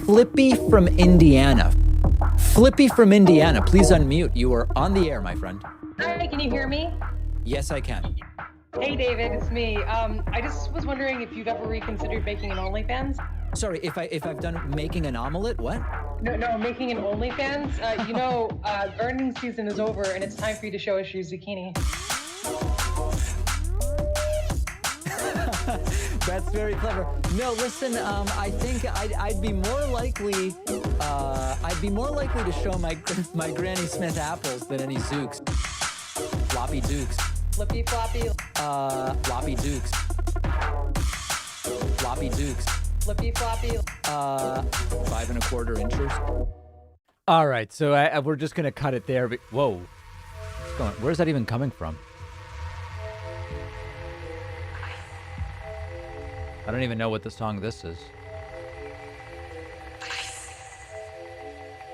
Flippy from Indiana. Flippy from Indiana, please unmute. You are on the air, my friend. Hi, can you hear me? Yes, I can. Hey, David, it's me. I just was wondering if you've ever reconsidered making an OnlyFans? Sorry, if I've done making an omelet, what? No, making an OnlyFans. Earnings season is over, and it's time for you to show us your zucchini. That's very clever. No, listen. I think I'd be more likely. I'd be more likely to show my Granny Smith apples than any Zooks. Floppy Dukes. Flippy floppy. Floppy Dukes. Floppy Dukes. Flippy floppy. 5 1/4 inches. All right, so we're just gonna cut it there. But, whoa, where's that even coming from? I don't even know what the song this is.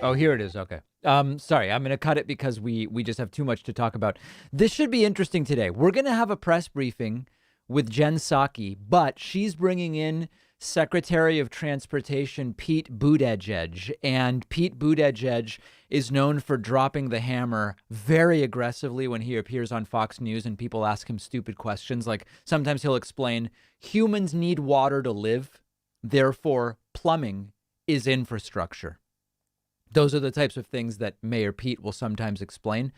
Oh, here it is. Okay. Sorry, I'm going to cut it because we just have too much to talk about. This should be interesting today. We're going to have a press briefing with Jen Psaki, but she's bringing in Secretary of Transportation Pete Buttigieg. And Pete Buttigieg is known for dropping the hammer very aggressively when he appears on Fox News and people ask him stupid questions. Like sometimes he'll explain humans need water to live, therefore plumbing is infrastructure. Those are the types of things that Mayor Pete will sometimes explain.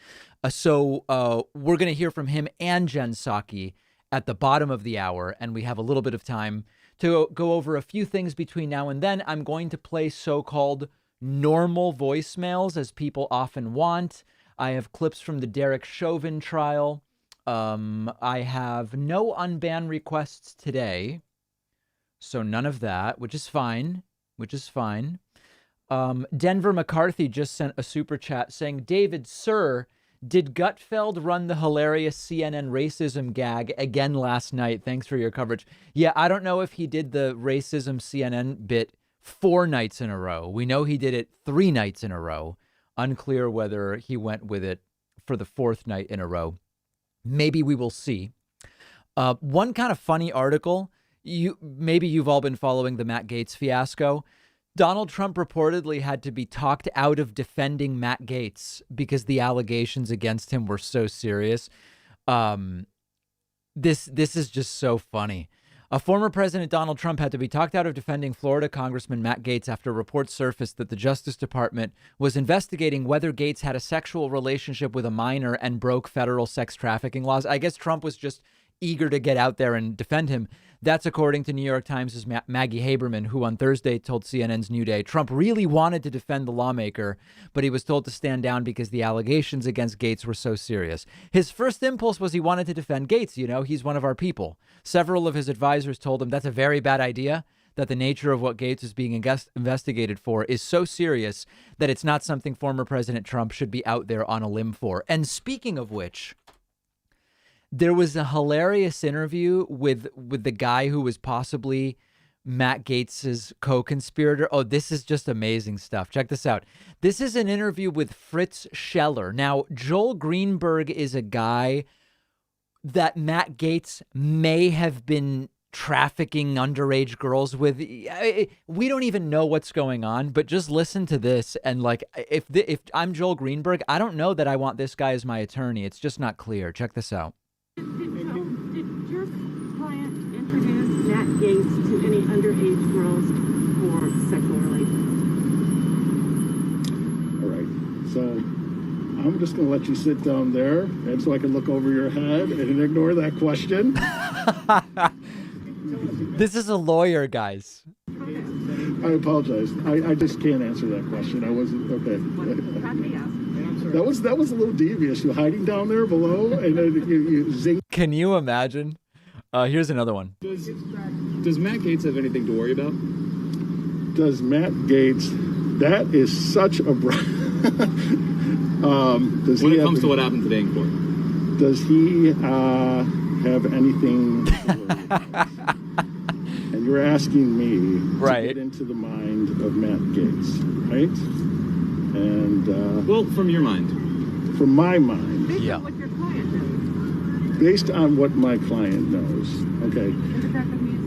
So we're going to hear from him and Jen Psaki at the bottom of the hour, and we have a little bit of time to go over a few things between now and then. I'm going to play so-called normal voicemails, as people often want. I have clips from the Derek Chauvin trial. I have no unban requests today, so none of that, which is fine. Denver McCarthy just sent a super chat saying, David, sir, did Gutfeld run the hilarious CNN racism gag again last night? Thanks for your coverage. Yeah, I don't know if he did the racism CNN bit 4 nights in a row. We know he did it 3 nights in a row. Unclear whether he went with it for the 4th night in a row. Maybe we will see. One kind of funny article. Maybe you've all been following the Matt Gaetz fiasco. Donald Trump reportedly had to be talked out of defending Matt Gaetz because the allegations against him were so serious. This is just so funny. A former President Donald Trump had to be talked out of defending Florida Congressman Matt Gaetz after reports surfaced that the Justice Department was investigating whether Gaetz had a sexual relationship with a minor and broke federal sex trafficking laws. I guess Trump was just eager to get out there and defend him. That's according to New York Times' Maggie Haberman, who on Thursday told CNN's New Day Trump really wanted to defend the lawmaker, but he was told to stand down because the allegations against Gaetz were so serious. His first impulse was he wanted to defend Gaetz. You know, he's one of our people. Several of his advisors told him that's a very bad idea, that the nature of what Gaetz is being investigated for is so serious that it's not something former President Trump should be out there on a limb for. And speaking of which, there was a hilarious interview with the guy who was possibly Matt Gaetz's co-conspirator. Oh, this is just amazing stuff. Check this out. This is an interview with Fritz Scheller. Now, Joel Greenberg is a guy that Matt Gaetz may have been trafficking underage girls with. We don't even know what's going on, but just listen to this. And like, if I'm Joel Greenberg, I don't know that I want this guy as my attorney. It's just not clear. Check this out. Did your client introduce Matt Gaetz to any underage girls for sexual relations? All right. So I'm just going to let you sit down there, and so I can look over your head and ignore that question. This is a lawyer, guys. I apologize. I just can't answer that question. I wasn't okay. That was a little devious. You hiding down there below, and then you zing. Can you imagine? Here's another one. Does Matt Gaetz have anything to worry about? Does Matt Gaetz? That is such a. When it comes to what happened today in court, does he have anything to worry about? And you're asking me to get into the mind of Matt Gaetz, right? And well, from your mind. From my mind. Based on what your client knows. Based on what my client knows. Okay. And the fact that he's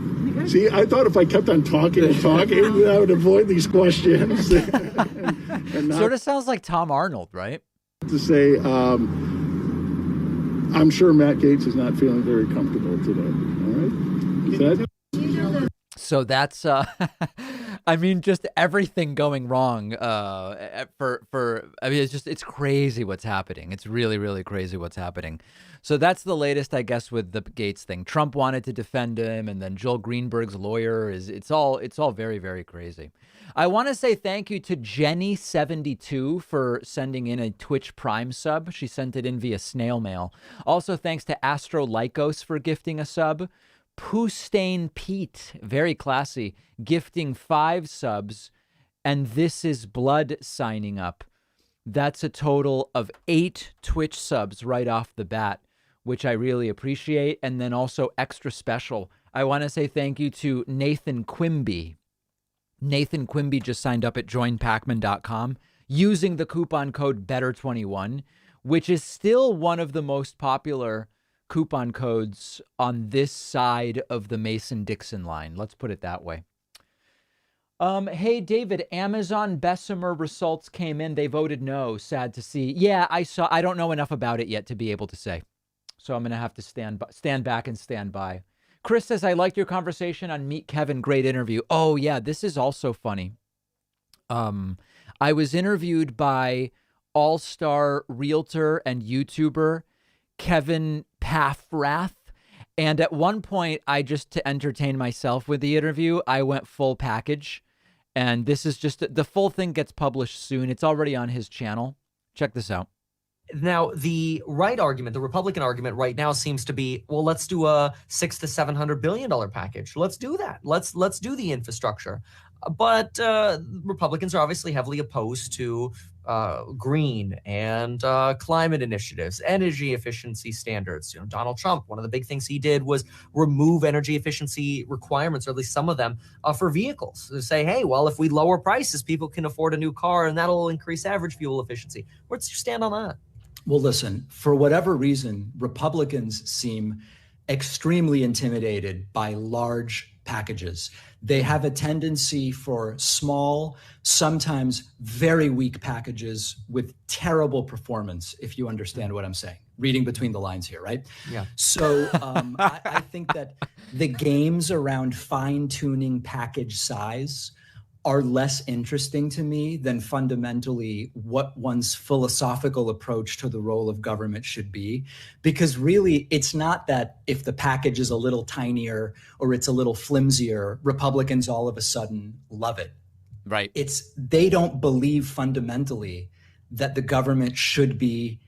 See, I thought if I kept on talking and talking, I would avoid these questions. and Sort of sounds like Tom Arnold, right? To say, I'm sure Matt Gaetz is not feeling very comfortable today. All right? So that's, I mean, just everything going wrong I mean, it's crazy what's happening. It's really, really crazy what's happening. So that's the latest, I guess, with the Gaetz thing. Trump wanted to defend him, and then Joel Greenberg's lawyer it's all very, very crazy. I want to say thank you to Jenny72 for sending in a Twitch Prime sub. She sent it in via snail mail. Also, thanks to Astro Lycos for gifting a sub. Poostain Pete, very classy, gifting 5 subs, and This Is Blood signing up. That's a total of 8 Twitch subs right off the bat, which I really appreciate. And then also extra special, I want to say thank you to Nathan Quimby. Nathan Quimby just signed up at joinpacman.com using the coupon code BETTER21, which is still one of the most popular coupon codes on this side of the Mason-Dixon line. Let's put it that way. Hey, David, Amazon Bessemer results came in. They voted no. Sad to see. Yeah, I saw. I don't know enough about it yet to be able to say. So I'm going to have to stand back and stand by. Chris says, I liked your conversation on Meet Kevin. Great interview. Oh, yeah, this is also funny. I was interviewed by all-star realtor and YouTuber Kevin Paffrath. And at one point, to entertain myself with the interview, I went full package. And this is just, the full thing gets published soon. It's already on his channel. Check this out. Now, the right argument, the Republican argument right now seems to be, well, let's do a $600 to $700 billion package. Let's do that. Let's do the infrastructure. But Republicans are obviously heavily opposed to green and climate initiatives, energy efficiency standards. You know, Donald Trump, one of the big things he did was remove energy efficiency requirements, or at least some of them, for vehicles. To say, hey, well, if we lower prices, people can afford a new car, and that'll increase average fuel efficiency. What's your stand on that? Well, listen, for whatever reason, Republicans seem extremely intimidated by large packages. They have a tendency for small, sometimes very weak packages with terrible performance, if you understand what I'm saying. Reading between the lines here, right? Yeah. So I think that the games around fine-tuning package size are less interesting to me than fundamentally what one's philosophical approach to the role of government should be. Because really, it's not that if the package is a little tinier or it's a little flimsier, Republicans all of a sudden love it. Right. It's they don't believe fundamentally that the government should be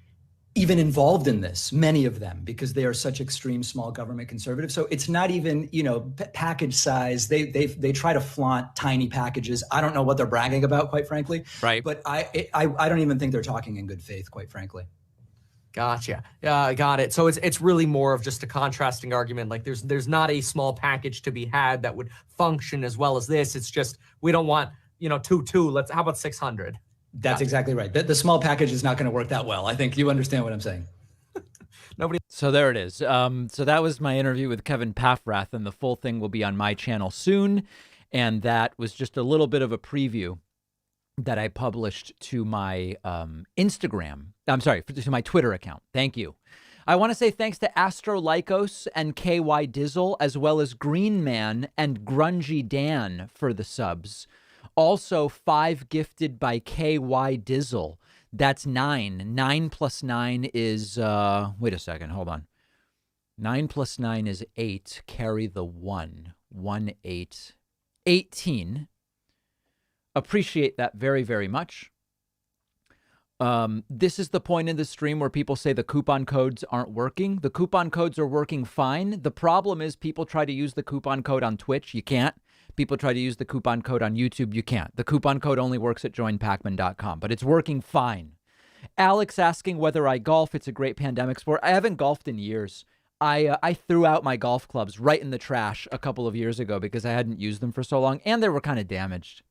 even involved in this, many of them, because they are such extreme small government conservatives. So it's not even, package size. They try to flaunt tiny packages. I don't know what they're bragging about, quite frankly. Right. But I don't even think they're talking in good faith, quite frankly. Gotcha. Got it. So it's really more of just a contrasting argument. Like there's not a small package to be had that would function as well as this. It's just, we don't want, 2. How about 600? That's exactly right. The small package is not going to work that well. I think you understand what I'm saying. So there it is. So that was my interview with Kevin Paffrath, and the full thing will be on my channel soon. And that was just a little bit of a preview that I published to my to my Twitter account. Thank you. I want to say thanks to Astro Lycos and KY Dizzle, as well as Green Man and Grungy Dan for the subs. Also, 5 gifted by KY Dizzle. That's 9. 9 plus 9 is, wait a second, hold on. 9 plus 9 is 8. Carry the 1. 1, 8. 18. Appreciate that very, very much. This is the point in the stream where people say the coupon codes aren't working. The coupon codes are working fine. The problem is people try to use the coupon code on Twitch. You can't. People try to use the coupon code on YouTube. You can't. The coupon code only works at joinpacman.com, but it's working fine. Alex asking whether I golf. It's a great pandemic sport. I haven't golfed in years. I threw out my golf clubs right in the trash a couple of years ago because I hadn't used them for so long, and they were kind of damaged.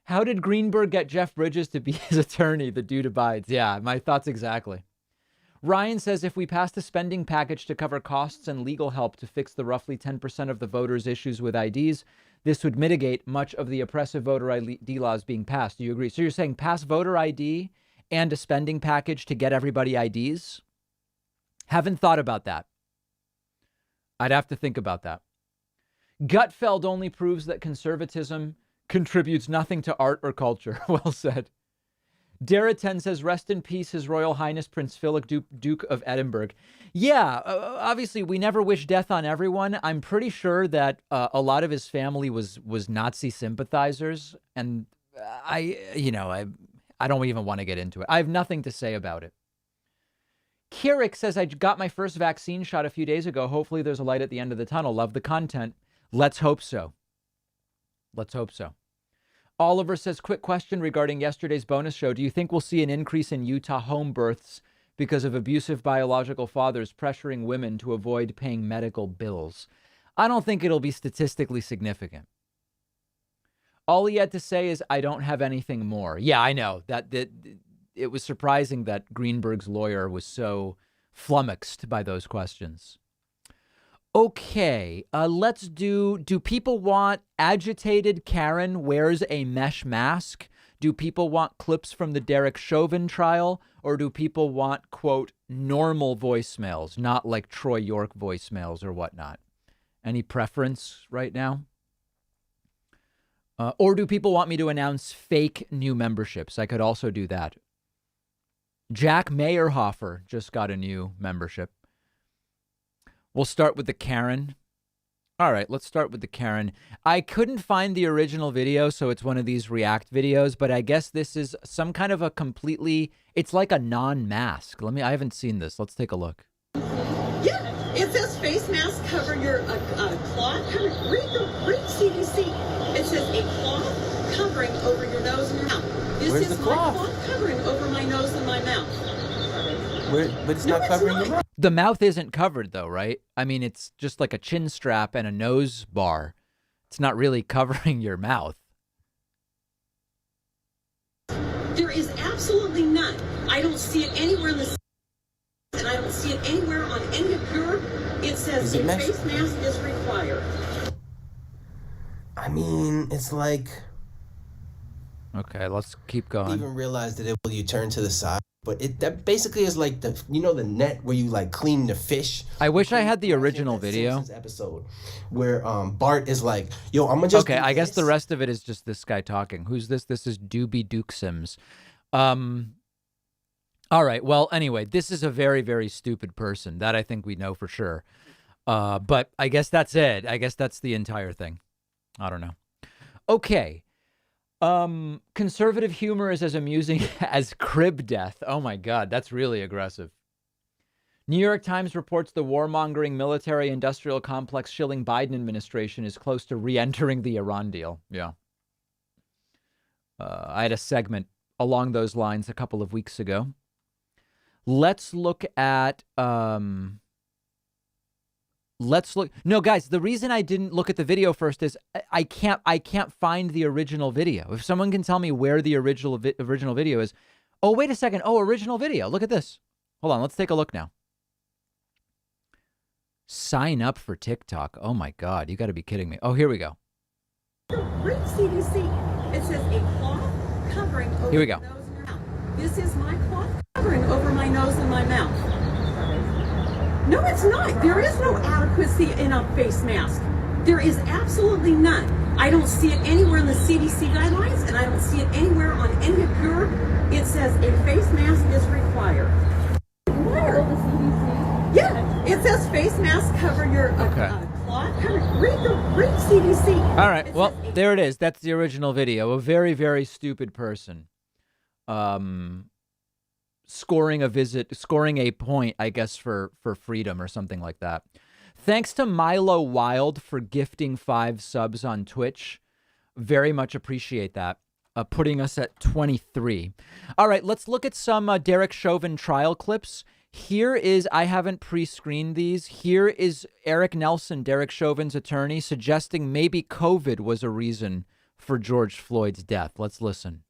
How did Greenberg get Jeff Bridges to be his attorney? The dude abides. Yeah, my thoughts exactly. Ryan says if we passed a spending package to cover costs and legal help to fix the roughly 10% of the voters' issues with IDs, this would mitigate much of the oppressive voter ID laws being passed. Do you agree? So you're saying pass voter ID and a spending package to get everybody IDs? Haven't thought about that. I'd have to think about that. Gutfeld only proves that conservatism contributes nothing to art or culture. Well said. Daratan says, rest in peace, His Royal Highness Prince Philip, Duke of Edinburgh. Yeah, obviously, we never wish death on everyone. I'm pretty sure that a lot of his family was Nazi sympathizers. And I don't even want to get into it. I have nothing to say about it. Keurig says, I got my first vaccine shot a few days ago. Hopefully there's a light at the end of the tunnel. Love the content. Let's hope so. Let's hope so. Oliver says, quick question regarding yesterday's bonus show. Do you think we'll see an increase in Utah home births because of abusive biological fathers pressuring women to avoid paying medical bills? I don't think it'll be statistically significant. All he had to say is, I don't have anything more. Yeah, I know that it was surprising that Greenberg's lawyer was so flummoxed by those questions. Okay, let's do people want agitated Karen wears a mesh mask? Do people want clips from the Derek Chauvin trial? Or do people want, quote, normal voicemails, not like Troy York voicemails or whatnot? Any preference right now? Or do people want me to announce fake new memberships? I could also do that. Jack Meyerhofer just got a new membership. We'll start with the Karen. All right, let's start with the Karen. I couldn't find the original video, so it's one of these react videos, but I guess this is some kind of a completely, it's like a non-mask. I haven't seen this. Let's take a look. Yeah, it says face mask cover your cloth. Read CDC. It says a cloth covering over your nose and your mouth. This Where's is the my cloth? cloth covering over my nose and my mouth. But it's not covering your mouth. The mouth isn't covered, though, right? I mean, it's just like a chin strap and a nose bar. It's not really covering your mouth. There is absolutely none. I don't see it anywhere in the and I don't see it anywhere on any of your. It says a face mask is required. I mean, it's like. Okay, let's keep going. I didn't even realize that you turn to the side. But that basically is like the net where you like clean the fish. I wish I had the original video. Episode where Bart is like, yo, I'm gonna just. Okay, I guess the rest of it is just this guy talking. Who's this? This is Doobie Duke Sims. All right. Well, anyway, this is a very, very stupid person. That I think we know for sure. But I guess that's it. I guess that's the entire thing. I don't know. Okay. Conservative humor is as amusing as crib death. Oh my God, that's really aggressive. New York Times reports the warmongering military-industrial complex shilling Biden administration is close to re-entering the Iran deal. Yeah. I had a segment along those lines a couple of weeks ago. Let's look at... No, guys, the reason I didn't look at the video first is I can't find the original video. If someone can tell me where the original video is. Oh, wait a second. Oh, original video. Look at this. Hold on. Let's take a look now. Sign up for TikTok. Oh my God. You got to be kidding me. Oh, here we go. Read CDC. It says a cloth covering over Here we go. your nose and your mouth. This is my cloth covering over my nose and my mouth. No, it's not. There is no adequacy in a face mask. There is absolutely none. I don't see it anywhere in the CDC guidelines, and I don't see it anywhere on any of your. It says a face mask is required. Where? The CDC? Yeah, it says face mask cover your cloth. Read CDC. All right. Well, there it is. That's the original video. A very, very stupid person. Scoring a point, I guess, for freedom or something like that. Thanks to Milo Wild for gifting 5 subs on Twitch. Very much appreciate that. Putting us at 23. All right, let's look at some Derek Chauvin trial clips. Here is, I haven't pre-screened these. Here is Eric Nelson, Derek Chauvin's attorney, suggesting maybe COVID was a reason for George Floyd's death. Let's listen.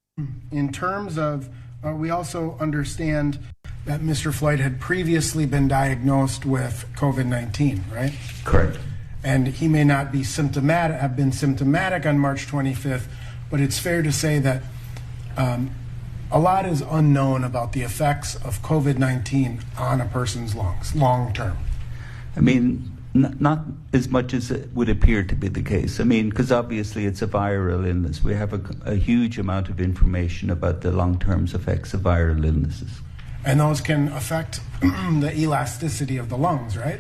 In terms of, we also understand that Mr. Floyd had previously been diagnosed with COVID-19, right? Correct. And he may not be symptomatic, have been symptomatic on March 25th, but it's fair to say that a lot is unknown about the effects of COVID-19 on a person's lungs long term. I mean, not as much as it would appear to be the case. I mean, because obviously it's a viral illness. We have a huge amount of information about the long-term effects of viral illnesses. And those can affect the elasticity of the lungs, right?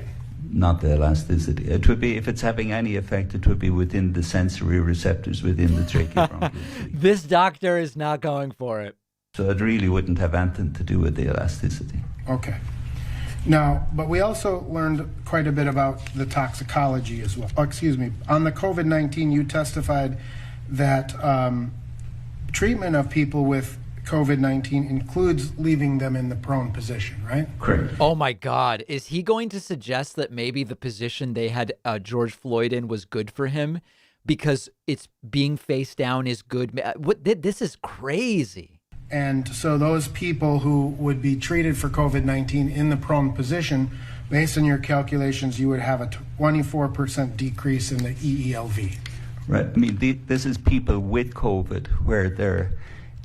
Not the elasticity. It would be, if it's having any effect, it would be within the sensory receptors within the tracheobronchial tree. This doctor is not going for it. So it really wouldn't have anything to do with the elasticity. Okay. Now, but we also learned quite a bit about the toxicology as well. On the COVID-19, you testified that treatment of people with COVID-19 includes leaving them in the prone position, right? Correct. Oh my God. Is he going to suggest that maybe the position they had George Floyd in was good for him because it's being face down is good? This is crazy. And so those people who would be treated for COVID-19 in the prone position, based on your calculations, you would have a 24% decrease in the EELV. Right. I mean, this is people with COVID where they're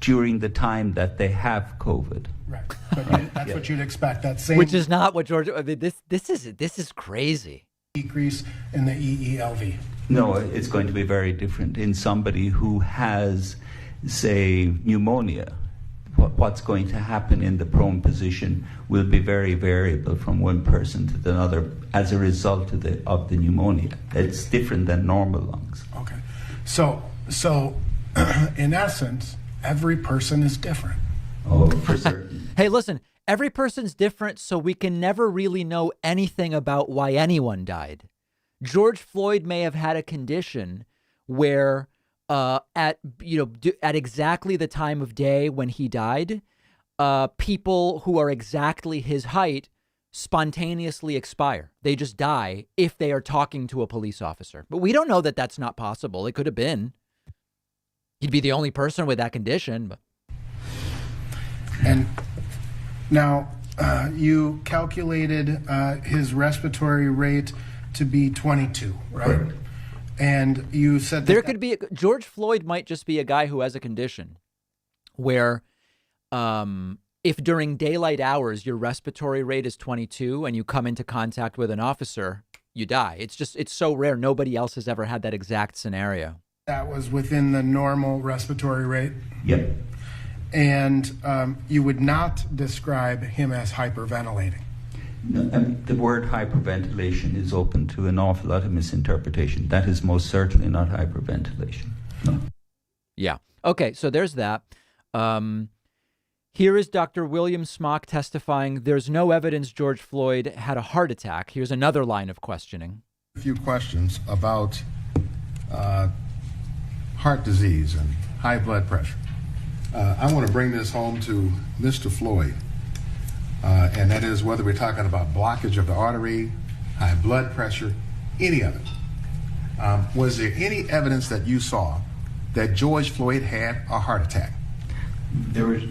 during the time that they have COVID. Right. But that's what you'd expect. That same, which is not what George. I mean, this is crazy. Decrease in the EELV. No, it's going to be very different in somebody who has, say, pneumonia. What's going to happen in the prone position will be very variable from one person to another as a result of the pneumonia. It's different than normal lungs. Okay. So in essence, every person is different. Oh, for certain. Hey, listen, every person's different, so we can never really know anything about why anyone died. George Floyd may have had a condition where at exactly the time of day when he died, people who are exactly his height spontaneously expire. They just die if they are talking to a police officer. But we don't know that that's not possible. It could have been. He'd be the only person with that condition. But. And now you calculated his respiratory rate to be 22, right? Correct. And you said there could be George Floyd might just be a guy who has a condition where if during daylight hours your respiratory rate is 22 and you come into contact with an officer, you die. It's so rare. Nobody else has ever had that exact scenario. That was within the normal respiratory rate? Yep. And you would not describe him as hyperventilating? No, the word hyperventilation is open to an awful lot of misinterpretation. That is most certainly not hyperventilation. No. Yeah. Okay, so there's that. Here is Dr. William Smock testifying. There's no evidence George Floyd had a heart attack. Here's another line of questioning. A few questions about heart disease and high blood pressure. I want to bring this home to Mr. Floyd. And that is whether we're talking about blockage of the artery, high blood pressure, any of it. Was there any evidence that you saw that George Floyd had a heart attack? There was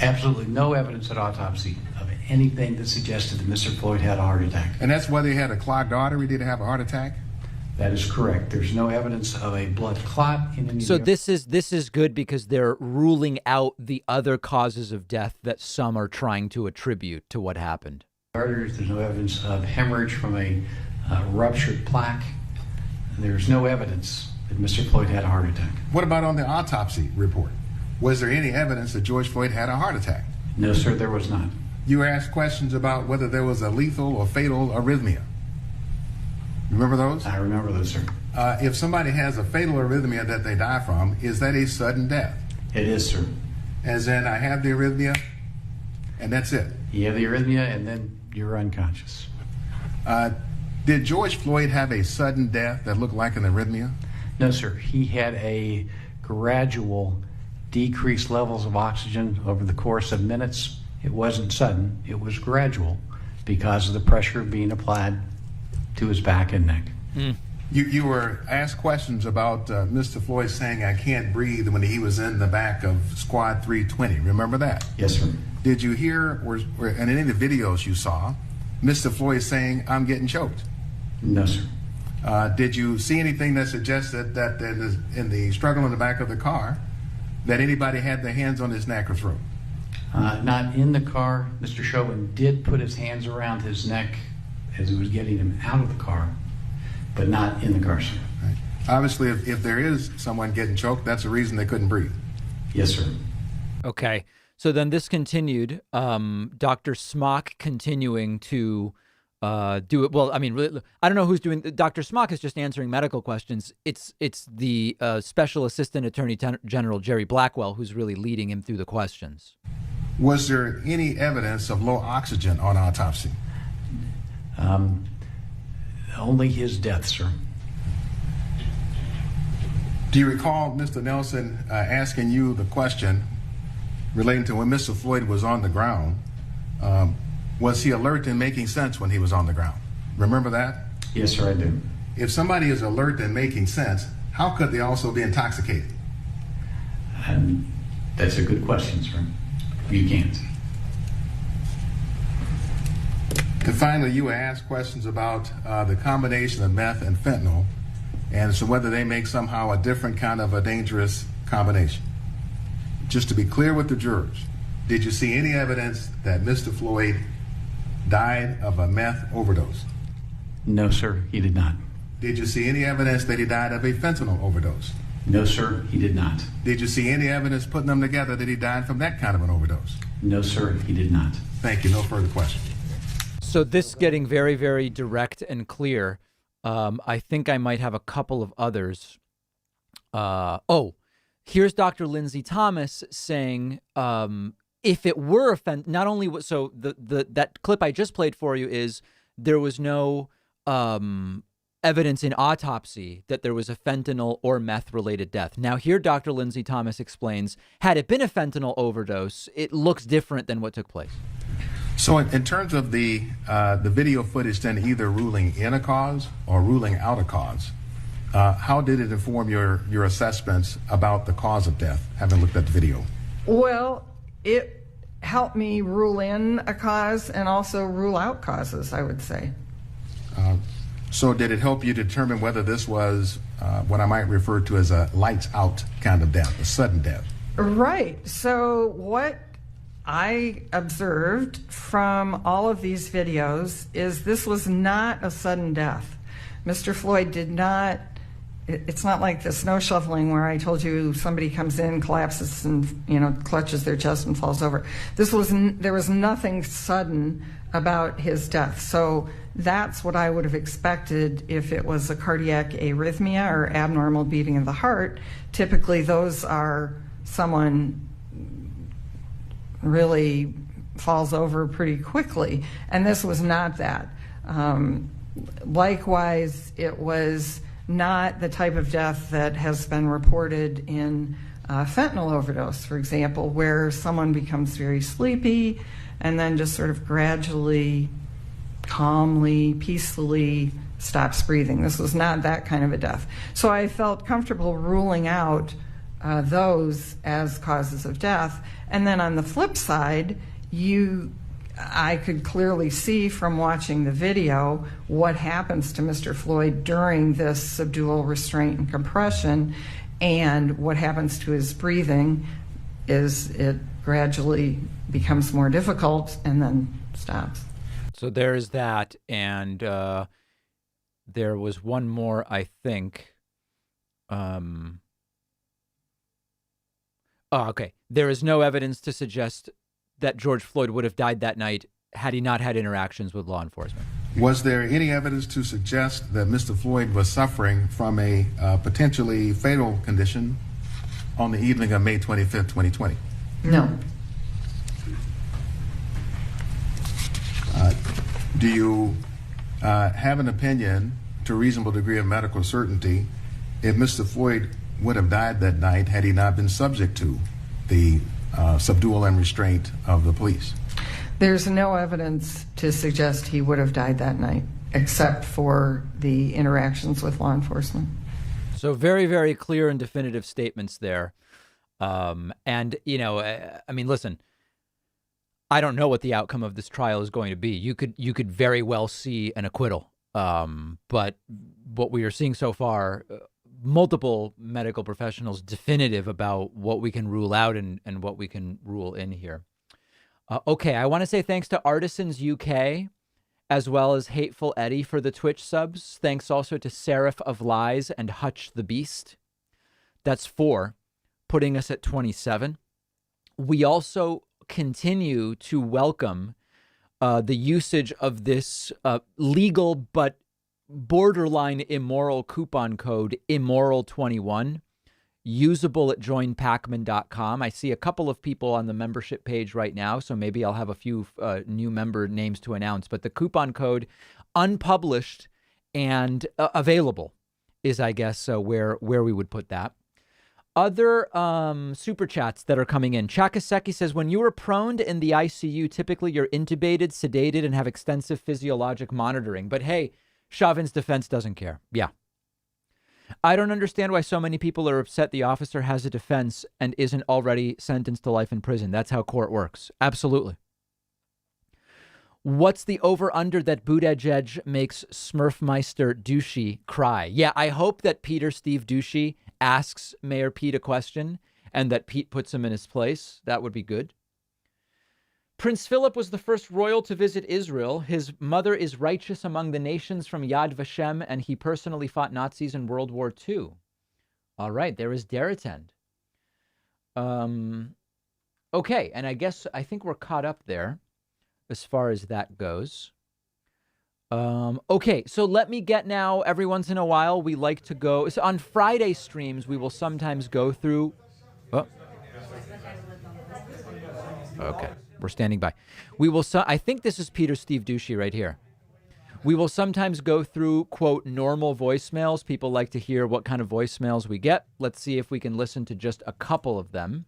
absolutely no evidence at autopsy of anything that suggested that Mr. Floyd had a heart attack. And that's whether he had a clogged artery, did he have a heart attack? That is correct. There's no evidence of a blood clot in any. So this is good because they're ruling out the other causes of death that some are trying to attribute to what happened. Arteries. There's no evidence of hemorrhage from a ruptured plaque. There's no evidence that Mr. Floyd had a heart attack. What about on the autopsy report? Was there any evidence that George Floyd had a heart attack? No, sir, there was not. You were asked questions about whether there was a lethal or fatal arrhythmia. Remember those? I remember those, sir. If somebody has a fatal arrhythmia that they die from, is that a sudden death? It is, sir. As in, I have the arrhythmia, and that's it? You have the arrhythmia, and then you're unconscious. Did George Floyd have a sudden death that looked like an arrhythmia? No, sir. He had a gradual decreased levels of oxygen over the course of minutes. It wasn't sudden. It was gradual because of the pressure being applied to his back and neck. You were asked questions about Mr. Floyd saying, "I can't breathe," when he was in the back of Squad 320. Remember that? Yes, sir. Did you hear, or in any of the videos you saw, Mr. Floyd saying, "I'm getting choked"? No, sir. Did you see anything that suggested that in the struggle in the back of the car, that anybody had their hands on his neck or throat? Not in the car. Mr. Chauvin did put his hands around his neck as he was getting him out of the car, but not in the car, sir. Right. Obviously, if there is someone getting choked, that's the reason they couldn't breathe. Yes, sir. Okay. So then this continued. Dr. Smock continuing to do it. Well, I mean, really, I don't know who's doing. Dr. Smock is just answering medical questions. It's the Special Assistant Attorney General Jerry Blackwell who's really leading him through the questions. Was there any evidence of low oxygen on autopsy? Only his death, sir. Do you recall Mr. Nelson asking you the question relating to when Mr. Floyd was on the ground? Was he alert and making sense when he was on the ground? Remember that? Yes, sir, I do. If somebody is alert and making sense, how could they also be intoxicated? That's a good question, sir. You can't. And finally, you were asked questions about the combination of meth and fentanyl, and so whether they make somehow a different kind of a dangerous combination. Just to be clear with the jurors, did you see any evidence that Mr. Floyd died of a meth overdose? No, sir, he did not. Did you see any evidence that he died of a fentanyl overdose? No, sir, he did not. Did you see any evidence putting them together that he died from that kind of an overdose? No, sir, he did not. Thank you. No further questions. So this getting very, very direct and clear. I think I might have a couple of others. Here's Dr. Lindsay Thomas saying, if it were not only so that clip I just played for you is there was no evidence in autopsy that there was a fentanyl or meth related death. Now here Dr. Lindsay Thomas explains, had it been a fentanyl overdose, it looks different than what took place. So in terms of the video footage then either ruling in a cause or ruling out a cause, how did it inform your assessments about the cause of death, having looked at the video? Well, it helped me rule in a cause and also rule out causes, I would say. So did it help you determine whether this was what I might refer to as a lights out kind of death, a sudden death? Right. So what I observed from all of these videos is this was not a sudden death. Mr. Floyd did not, it's not like the snow shoveling where I told you somebody comes in, collapses and, clutches their chest and falls over. There was nothing sudden about his death. So that's what I would have expected if it was a cardiac arrhythmia or abnormal beating of the heart. Typically those are someone really falls over pretty quickly, and this was not that. Likewise, it was not the type of death that has been reported in fentanyl overdose, for example, where someone becomes very sleepy and then just sort of gradually, calmly, peacefully stops breathing. This was not that kind of a death. So I felt comfortable ruling out those as causes of death. And then on the flip side, I could clearly see from watching the video what happens to Mr. Floyd during this subdual, restraint, and compression, and what happens to his breathing is it gradually becomes more difficult and then stops. So there's that, and there was one more, I think. Okay. There is no evidence to suggest that George Floyd would have died that night had he not had interactions with law enforcement. Was there any evidence to suggest that Mr. Floyd was suffering from a potentially fatal condition on the evening of May 25th, 2020? No. Do you have an opinion, to a reasonable degree of medical certainty, if Mr. Floyd would have died that night had he not been subject to the subdual and restraint of the police? There's no evidence to suggest he would have died that night. except for the interactions with law enforcement. So very, very clear and definitive statements there. And, you know, I mean, listen, I don't know what the outcome of this trial is going to be. You could very well see an acquittal. But what we are seeing so far, multiple medical professionals definitive about what we can rule out and what we can rule in here. Okay, I want to say thanks to Artisans UK, as well as Hateful Eddie for the Twitch subs. Thanks also to Seraph of Lies and Hutch the Beast. That's 4, putting us at 27. We also continue to welcome the usage of this legal but borderline immoral coupon code immoral21, usable at joinpacman.com. I see a couple of people on the membership page right now, so maybe I'll have a few new member names to announce. But the coupon code, unpublished and available, is, I guess, where we would put that. Other super chats that are coming in. Chakaseki says, when you are prone in the ICU, typically you're intubated, sedated, and have extensive physiologic monitoring. But hey, Chauvin's defense doesn't care. Yeah. I don't understand why so many people are upset the officer has a defense and isn't already sentenced to life in prison. That's how court works. Absolutely. What's the over-under that Buttigieg makes Smurfmeister Douchey cry? Yeah, I hope that Peter Steve Douchey asks Mayor Pete a question and that Pete puts him in his place. That would be good. Prince Philip was the first royal to visit Israel. His mother is righteous among the nations from Yad Vashem, and he personally fought Nazis in World War II. All right, there is Deritend. Okay, and I think we're caught up there as far as that goes. Okay, so let me get now, every once in a while, we like to go, so on Friday streams, we will sometimes go through, okay, we're standing by. We will, I think this is Peter Steve Douchey right here. We will sometimes go through, quote, normal voicemails. People like to hear what kind of voicemails we get. Let's see if we can listen to just a couple of them.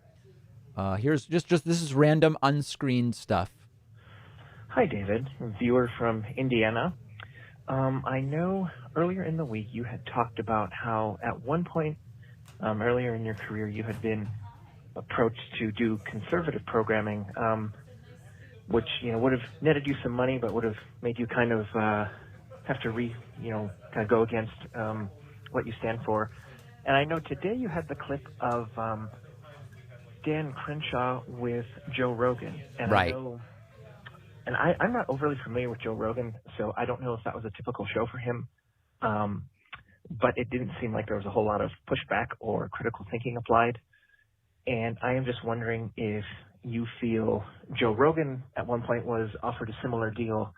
Here's just this is random unscreened stuff. Hi, David, viewer from Indiana. I know earlier in the week you had talked about how at one point earlier in your career you had been approached to do conservative programming, which would have netted you some money, but would have made you kind of have to kind of go against what you stand for. And I know today you had the clip of Dan Crenshaw with Joe Rogan, and right. I'm not overly familiar with Joe Rogan, so I don't know if that was a typical show for him. But it didn't seem like there was a whole lot of pushback or critical thinking applied. And I am just wondering if you feel Joe Rogan at one point was offered a similar deal.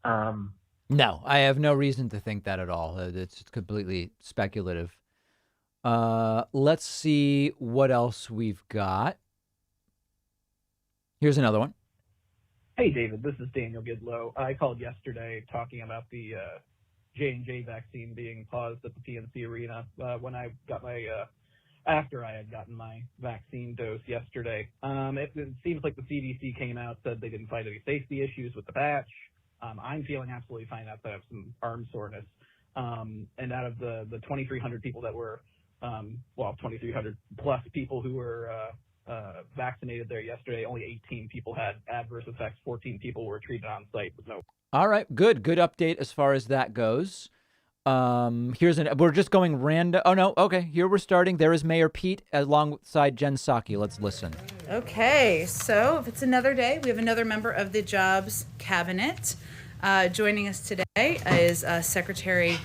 No, I have no reason to think that at all. It's completely speculative. Let's see what else we've got. Here's another one. Hey, David, this is Daniel Gidlow. I called yesterday talking about the J&J vaccine being paused at the PNC Arena when I got my after I had gotten my vaccine dose yesterday. It seems like the CDC came out, said they didn't find any safety issues with the patch. I'm feeling absolutely fine after I have some arm soreness. And out of the 2,300 people that were, 2,300 plus people who were vaccinated there yesterday, only 18 people had adverse effects. 14 people were treated on site with no. All right, good update as far as that goes. We're just going random. Oh no, okay, here we're starting. There is Mayor Pete alongside Jen Psaki. Let's listen. Okay, so if it's another day, we have another member of the Jobs Cabinet. Joining us today is Secretary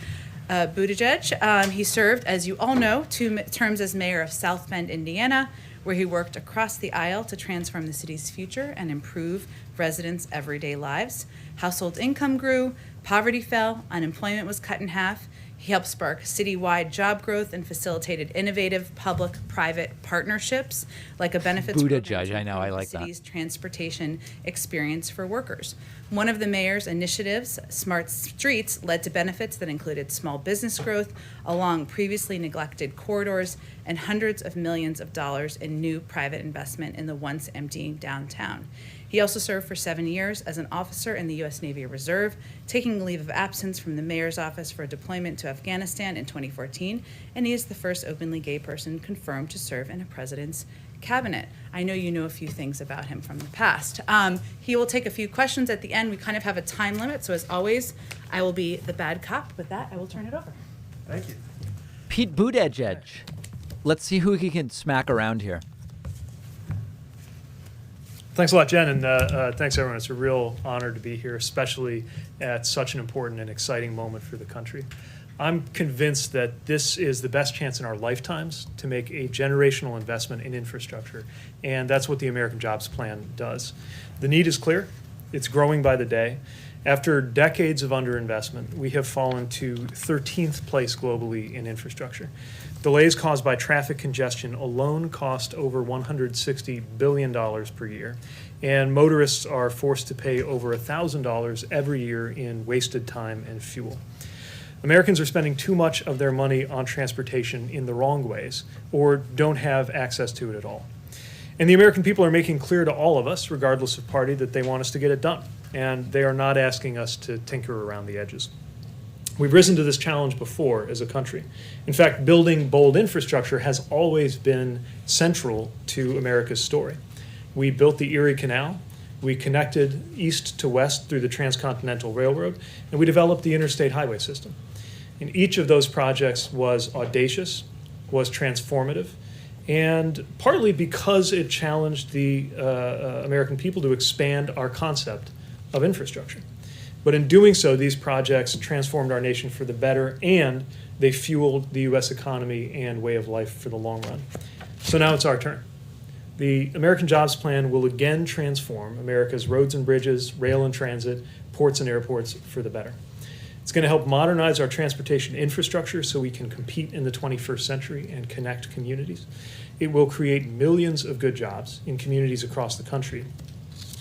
Buttigieg. He served, as you all know, 2 terms as mayor of South Bend, Indiana, where he worked across the aisle to transform the city's future and improve residents' everyday lives. Household income grew, poverty fell, unemployment was cut in half. He helped spark citywide job growth and facilitated innovative public-private partnerships like a benefits Buttigieg, I know, I like that. City's transportation experience for workers. One of the mayor's initiatives, Smart Streets, led to benefits that included small business growth along previously neglected corridors and hundreds of millions of dollars in new private investment in the once empty downtown. He also served for 7 years as an officer in the U.S. Navy Reserve, taking a leave of absence from the mayor's office for a deployment to Afghanistan in 2014, and he is the first openly gay person confirmed to serve in a president's cabinet. I know you know a few things about him from the past. He will take a few questions at the end. We kind of have a time limit, so as always, I will be the bad cop. With that, I will turn it over. Thank you. Pete Buttigieg. Let's see who he can smack around here. Thanks a lot, Jen, and thanks, everyone. It's a real honor to be here, especially at such an important and exciting moment for the country. I'm convinced that this is the best chance in our lifetimes to make a generational investment in infrastructure, and that's what the American Jobs Plan does. The need is clear. It's growing by the day. After decades of underinvestment, we have fallen to 13th place globally in infrastructure. Delays caused by traffic congestion alone cost over $160 billion per year, and motorists are forced to pay over $1,000 every year in wasted time and fuel. Americans are spending too much of their money on transportation in the wrong ways, or don't have access to it at all. And the American people are making clear to all of us, regardless of party, that they want us to get it done, and they are not asking us to tinker around the edges. We've risen to this challenge before as a country. In fact, building bold infrastructure has always been central to America's story. We built the Erie Canal, we connected east to west through the Transcontinental Railroad, and we developed the interstate highway system. And each of those projects was audacious, was transformative, and partly because it challenged the American people to expand our concept of infrastructure. But in doing so, these projects transformed our nation for the better, and they fueled the U.S. economy and way of life for the long run. So now it's our turn. The American Jobs Plan will again transform America's roads and bridges, rail and transit, ports and airports for the better. It's going to help modernize our transportation infrastructure so we can compete in the 21st century and connect communities. It will create millions of good jobs in communities across the country.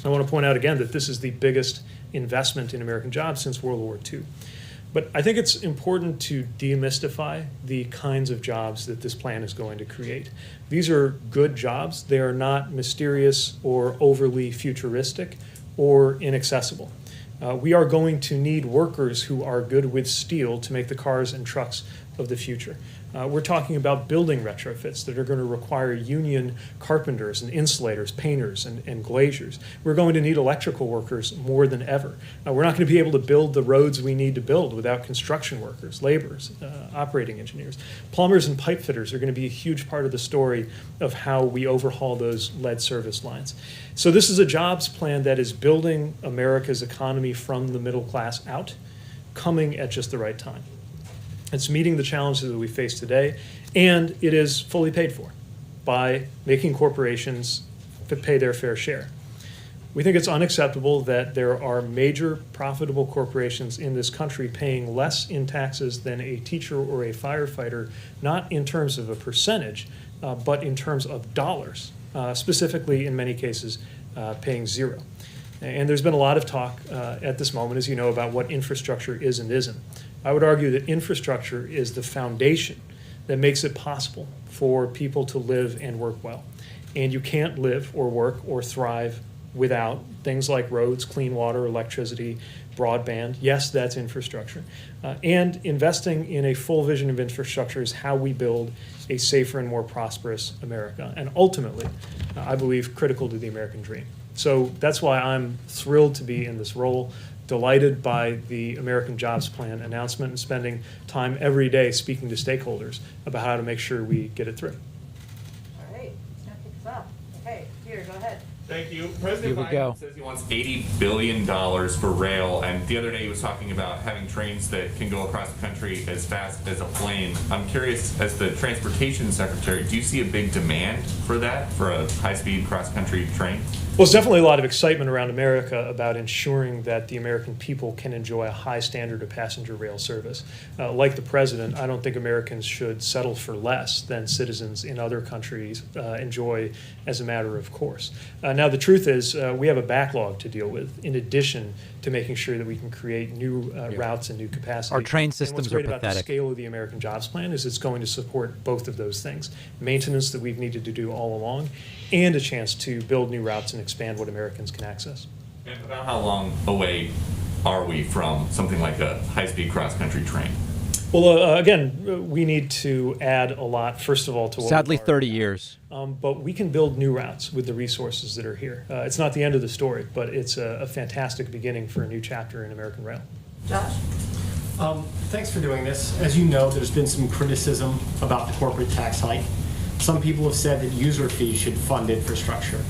I want to point out again that this is the biggest investment in American jobs since World War II. But I think it's important to demystify the kinds of jobs that this plan is going to create. These are good jobs. They are not mysterious or overly futuristic or inaccessible. We are going to need workers who are good with steel to make the cars and trucks of the future. We're talking about building retrofits that are going to require union carpenters and insulators, painters and glaziers. We're going to need electrical workers more than ever. We're not going to be able to build the roads we need to build without construction workers, laborers, operating engineers. Plumbers and pipe fitters are going to be a huge part of the story of how we overhaul those lead service lines. So this is a jobs plan that is building America's economy from the middle class out, coming at just the right time. It's meeting the challenges that we face today, and it is fully paid for by making corporations pay their fair share. We think it's unacceptable that there are major profitable corporations in this country paying less in taxes than a teacher or a firefighter, not in terms of a percentage, but in terms of dollars, specifically in many cases paying zero. And there's been a lot of talk at this moment, as you know, about what infrastructure is and isn't. I would argue that infrastructure is the foundation that makes it possible for people to live and work well. And you can't live or work or thrive without things like roads, clean water, electricity, broadband. Yes, that's infrastructure. And investing in a full vision of infrastructure is how we build a safer and more prosperous America. And ultimately, I believe, critical to the American dream. So that's why I'm thrilled to be in this role, delighted by the American Jobs Plan announcement, and spending time every day speaking to stakeholders about how to make sure we get it through. All right, let's now kick this off. Okay, Peter, go ahead. Thank you. President Here we go. Biden says he wants $80 billion for rail, and the other day he was talking about having trains that can go across the country as fast as a plane. I'm curious, as the transportation secretary, do you see a big demand for that, for a high-speed cross-country train? Well, there's definitely a lot of excitement around America about ensuring that the American people can enjoy a high standard of passenger rail service. Like the president, I don't think Americans should settle for less than citizens in other countries enjoy as a matter of course. Now, the truth is we have a backlog to deal with in addition to making sure that we can create new routes and new capacity. Our train And systems what's are great about the pathetic. scale of the American Jobs Plan is it's going to support both of those things. Maintenance that we've needed to do all along, and a chance to build new routes and expand what Americans can access. And about how long away are we from something like a high-speed cross-country train? Well, again, we need to add a lot, first of all, to what Sadly, we've 30 years. but we can build new routes with the resources that are here. It's not the end of the story, but it's a fantastic beginning for a new chapter in American rail. Josh? Thanks for doing this. As you know, there's been some criticism about the corporate tax hike. Some people have said that user fees should fund infrastructure.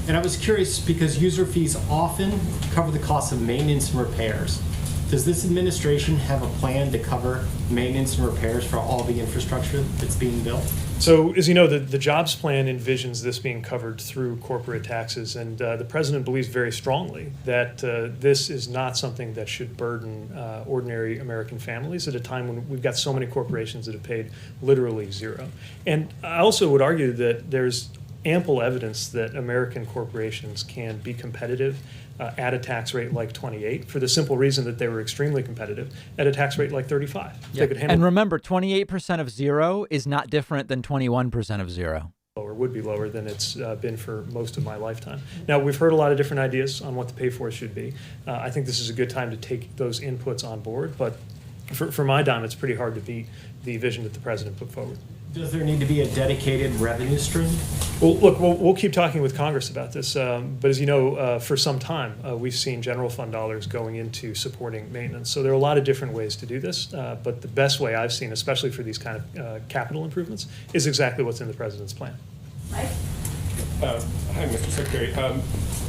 And I was curious because user fees often cover the cost of maintenance and repairs. Does this administration have a plan to cover maintenance and repairs for all the infrastructure that's being built? So, as you know, the jobs plan envisions this being covered through corporate taxes, and the president believes very strongly that this is not something that should burden ordinary American families at a time when we've got so many corporations that have paid literally zero. And I also would argue that there's ample evidence that American corporations can be competitive at a tax rate like 28 for the simple reason that they were extremely competitive at a tax rate like 35. Yeah. And remember, 28% of zero is not different than 21% of zero. Lower, would be lower than it's been for most of my lifetime. Now, we've heard a lot of different ideas on what the pay for should be. I think this is a good time to take those inputs on board, but for my dime, it's pretty hard to beat the vision that the president put forward. Does there need to be a dedicated revenue stream? Well, look, we'll keep talking with Congress about this, but as you know, for some time, we've seen general fund dollars going into supporting maintenance. So there are a lot of different ways to do this, but the best way I've seen, especially for these kind of capital improvements, is exactly what's in the president's plan. Mike? Hi, Mr. Secretary.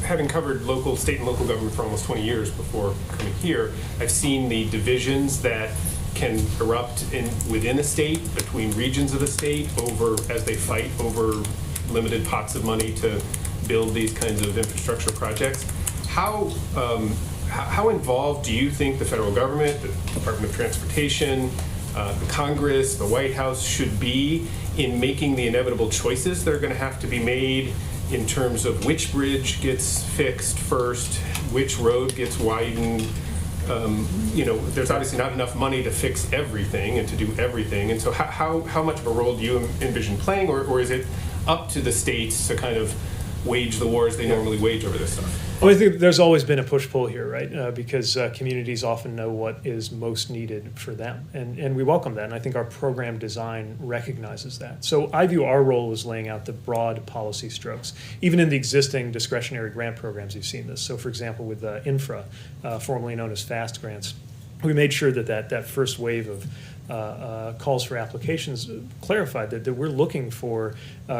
Having covered state and local government for almost 20 years before coming here, I've seen the divisions that can erupt within a state, between regions of a state, as they fight over limited pots of money to build these kinds of infrastructure projects. How involved do you think the federal government, the Department of Transportation, the Congress, the White House should be in making the inevitable choices that are going to have to be made in terms of which bridge gets fixed first, which road gets widened? There's obviously not enough money to fix everything and to do everything. And so how much of a role do you envision playing, or is it up to the states to kind of wage the wars they normally wage over this stuff? Well, I think there's always been a push-pull here, right? Because communities often know what is most needed for them. And we welcome that, and I think our program design recognizes that. So I view our role as laying out the broad policy strokes. Even in the existing discretionary grant programs, you've seen this. So, for example, with infra, formerly known as FAST grants, we made sure that first wave of calls for applications clarified that we're looking for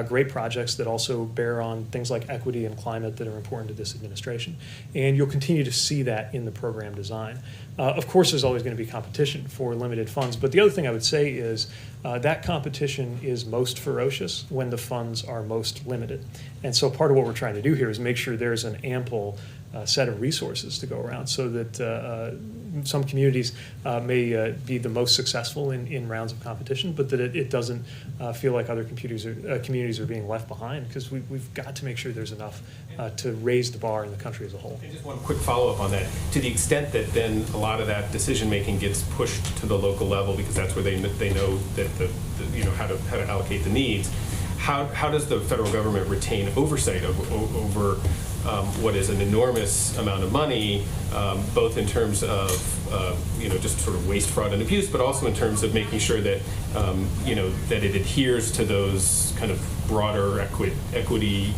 great projects that also bear on things like equity and climate that are important to this administration. And you'll continue to see that in the program design. Of course, there's always going to be competition for limited funds, but the other thing I would say is that competition is most ferocious when the funds are most limited. And so part of what we're trying to do here is make sure there's an ample set of resources to go around so that some communities may be the most successful in rounds of competition, but that it doesn't feel like other communities are being left behind, because we've got to make sure there's enough to raise the bar in the country as a whole. And just one quick follow-up on that. To the extent that then a lot of that decision-making gets pushed to the local level because that's where they know that how to allocate the needs, how does the federal government retain oversight over what is an enormous amount of money, both in terms of just sort of waste, fraud, and abuse, but also in terms of making sure that that it adheres to those kind of broader equity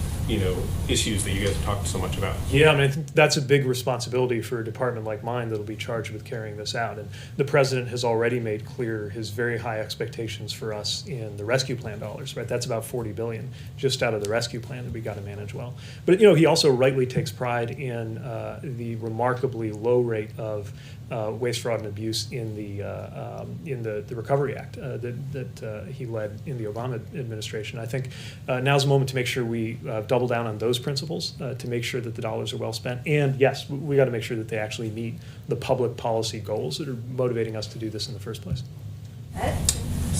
issues that you guys have talked so much about? Yeah, I think that's a big responsibility for a department like mine that'll be charged with carrying this out. And the president has already made clear his very high expectations for us in the rescue plan dollars, right? That's about $40 billion just out of the rescue plan that we got to manage well. But he also rightly takes pride in the remarkably low rate of waste, fraud, and abuse in the Recovery Act that he led in the Obama administration. I think now's the moment to make sure we double down on those principles to make sure that the dollars are well spent. And yes, we got to make sure that they actually meet the public policy goals that are motivating us to do this in the first place.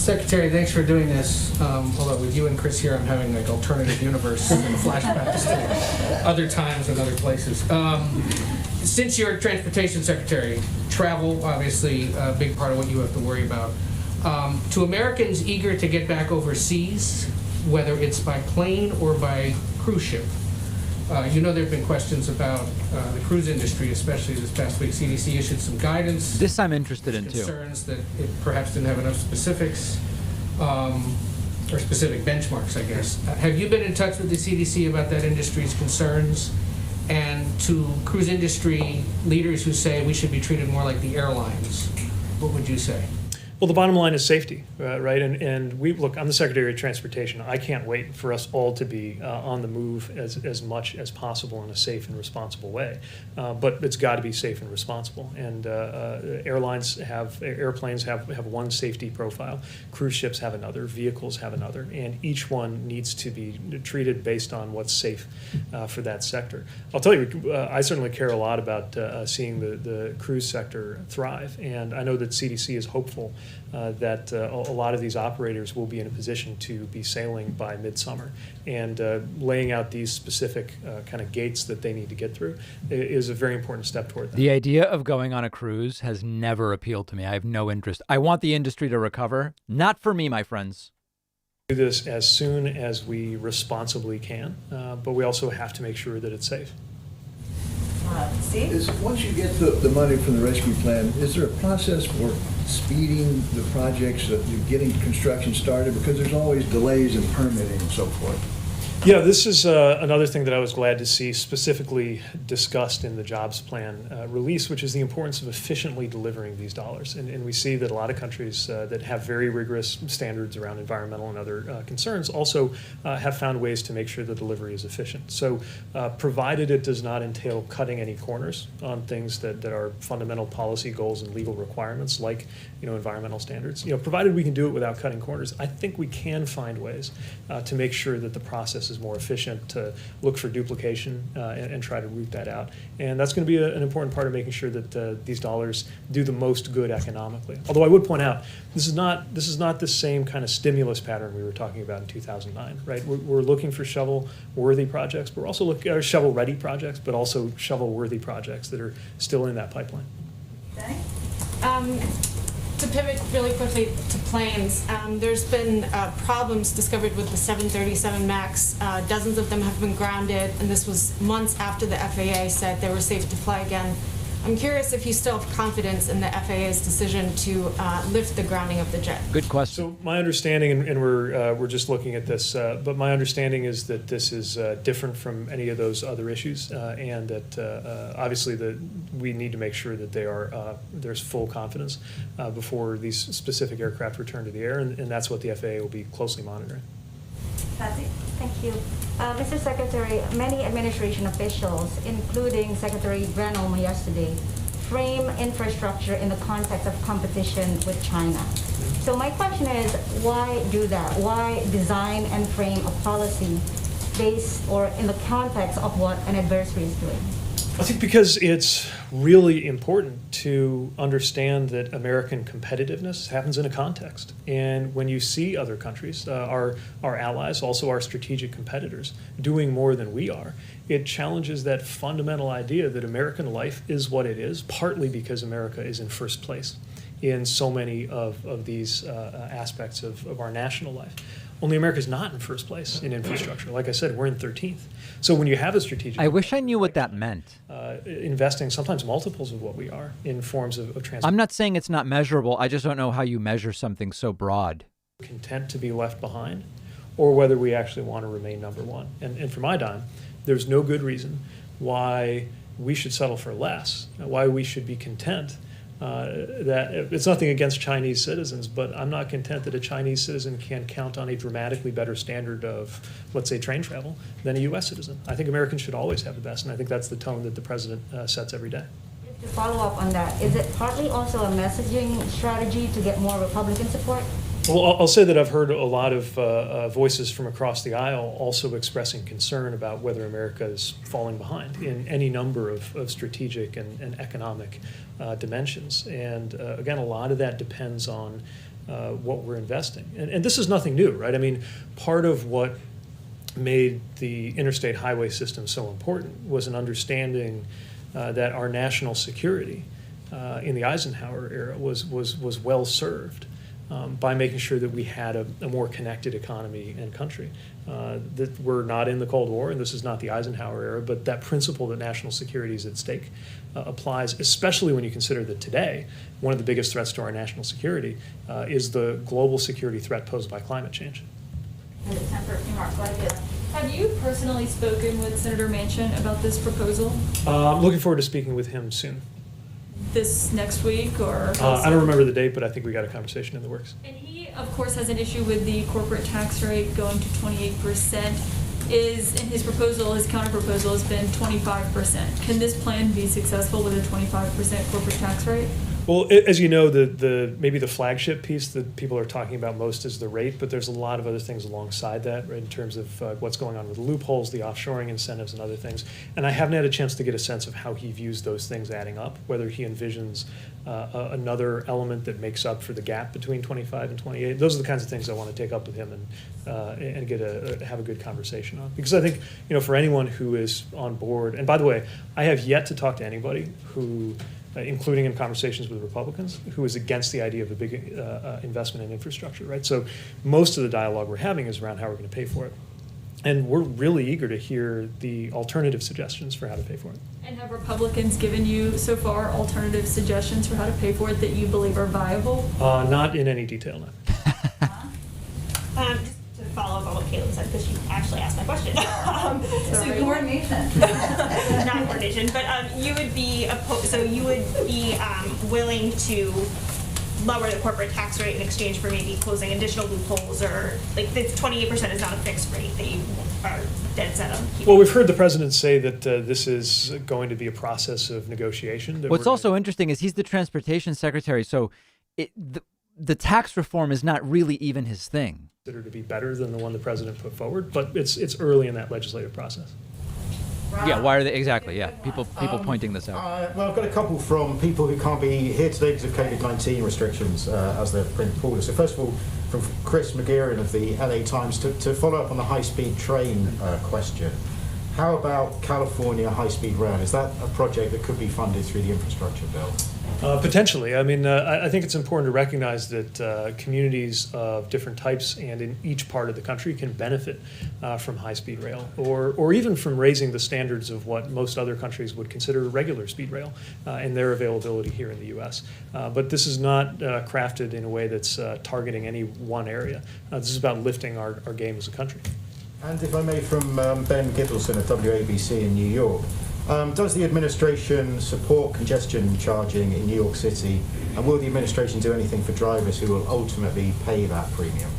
Secretary, thanks for doing this. Although with you and Chris here, I'm having like alternative universe and flashbacks to other times and other places. Since you're Transportation Secretary, travel, obviously, a big part of what you have to worry about. To Americans eager to get back overseas, whether it's by plane or by cruise ship, you know there have been questions about the cruise industry, especially this past week. CDC issued some guidance. This I'm interested in, too. Concerns that it perhaps didn't have enough specifics, or specific benchmarks, I guess. Have you been in touch with the CDC about that industry's concerns? And to cruise industry leaders who say we should be treated more like the airlines, what would you say? Well, the bottom line is safety, right? And we look. I'm the Secretary of Transportation. I can't wait for us all to be on the move as much as possible in a safe and responsible way. But it's got to be safe and responsible. And airplanes have one safety profile. Cruise ships have another. Vehicles have another. And each one needs to be treated based on what's safe for that sector. I'll tell you, I certainly care a lot about seeing the cruise sector thrive. And I know that CDC is hopeful that a lot of these operators will be in a position to be sailing by midsummer, and laying out these specific kind of gates that they need to get through is a very important step toward that. The idea of going on a cruise has never appealed to me. I have no interest. I want the industry to recover. Not for me, my friends. Do this as soon as we responsibly can, but we also have to make sure that it's safe. Once you get the money from the rescue plan, is there a process for speeding the projects, getting construction started? Because there's always delays in permitting and so forth. Yeah, this is another thing that I was glad to see specifically discussed in the jobs plan release, which is the importance of efficiently delivering these dollars. And we see that a lot of countries that have very rigorous standards around environmental and other concerns also have found ways to make sure the delivery is efficient. So provided it does not entail cutting any corners on things that are fundamental policy goals and legal requirements, like environmental standards, provided we can do it without cutting corners, I think we can find ways to make sure that the process is more efficient, to look for duplication and try to root that out. And that's going to be an important part of making sure that these dollars do the most good economically. Although I would point out, this is not the same kind of stimulus pattern we were talking about in 2009, right? We're looking for shovel-worthy projects, but we're also looking at shovel-ready projects, but also shovel-worthy projects that are still in that pipeline. To pivot really quickly to planes, there's been problems discovered with the 737 MAX. Dozens of them have been grounded, and this was months after the FAA said they were safe to fly again. I'm curious if you still have confidence in the FAA's decision to lift the grounding of the jet. Good question. So my understanding, and we're just looking at this, but my understanding is that this is different from any of those other issues, and that obviously we need to make sure that there's full confidence before these specific aircraft return to the air, and that's what the FAA will be closely monitoring. Psaki. Thank you. Mr. Secretary, many administration officials, including Secretary Granholm yesterday, frame infrastructure in the context of competition with China. So my question is, why do that? Why design and frame a policy based or in the context of what an adversary is doing? I think because it's really important to understand that American competitiveness happens in a context. And when you see other countries, our allies, also our strategic competitors, doing more than we are, it challenges that fundamental idea that American life is what it is, partly because America is in first place in so many of these aspects of our national life. Only America's not in first place in infrastructure. Like I said, we're in 13th. So when you have a strategic... I wish I knew what that meant. Investing sometimes multiples of what we are in forms of transport. I'm not saying it's not measurable. I just don't know how you measure something so broad. Content to be left behind, or whether we actually want to remain number one. And for my dime, there's no good reason why we should settle for less, why we should be content. That it's nothing against Chinese citizens, but I'm not content that a Chinese citizen can count on a dramatically better standard of, let's say, train travel than a U.S. citizen. I think Americans should always have the best, and I think that's the tone that the president sets every day. To follow up on that, is it partly also a messaging strategy to get more Republican support? Well, I'll say that I've heard a lot of voices from across the aisle also expressing concern about whether America is falling behind in any number of strategic and economic dimensions. And again, a lot of that depends on what we're investing. And this is nothing new, right? I mean, part of what made the interstate highway system so important was an understanding that our national security in the Eisenhower era was well served by making sure that we had a more connected economy and country. That we're not in the Cold War, and this is not the Eisenhower era, but that principle that national security is at stake applies, especially when you consider that today, one of the biggest threats to our national security is the global security threat posed by climate change. Have you personally spoken with Senator Manchin about this proposal? I'm looking forward to speaking with him soon. This next week, or? I don't remember the date, but I think we got a conversation in the works. And he, of course, has an issue with the corporate tax rate going to 28%. Is, in his proposal, his counter-proposal has been 25%. Can this plan be successful with a 25% corporate tax rate? Well, as you know, maybe the flagship piece that people are talking about most is the rate, but there's a lot of other things alongside that, right, in terms of what's going on with loopholes, the offshoring incentives, and other things. And I haven't had a chance to get a sense of how he views those things adding up, whether he envisions another element that makes up for the gap between 25 and 28. Those are the kinds of things I want to take up with him and have a good conversation on. Because I think, for anyone who is on board, and by the way, I have yet to talk to anybody who, including in conversations with Republicans, who is against the idea of a big investment in infrastructure, right? So most of the dialogue we're having is around how we're going to pay for it. And we're really eager to hear the alternative suggestions for how to pay for it. And have Republicans given you, so far, alternative suggestions for how to pay for it that you believe are viable? Not in any detail, no. Just to follow up on what Caleb said, because you actually asked my question. So coordination. Not coordination, but you would be willing to lower the corporate tax rate in exchange for maybe closing additional loopholes, or like the 28% is not a fixed rate that you are dead set on keeping. Well, we've heard the president say that this is going to be a process of negotiation. What's also interesting is he's the transportation secretary, so the tax reform is not really even his thing. Considered to be better than the one the president put forward, but it's early in that legislative process. Yeah, why are they exactly? Yeah, people pointing this out. Well, I've got a couple from people who can't be here today because of COVID-19 restrictions, as they're pulled. So first of all, from Chris McGeeran of the LA Times, to follow up on the high-speed train question. How about California high-speed rail? Is that a project that could be funded through the infrastructure bill? Potentially. I mean, I think it's important to recognize that communities of different types and in each part of the country can benefit from high-speed rail, or even from raising the standards of what most other countries would consider regular speed rail and their availability here in the U.S. But this is not crafted in a way that's targeting any one area. This is about lifting our game as a country. And if I may, from Ben Gittleson of WABC in New York, does the administration support congestion charging in New York City, and will the administration do anything for drivers who will ultimately pay that premium?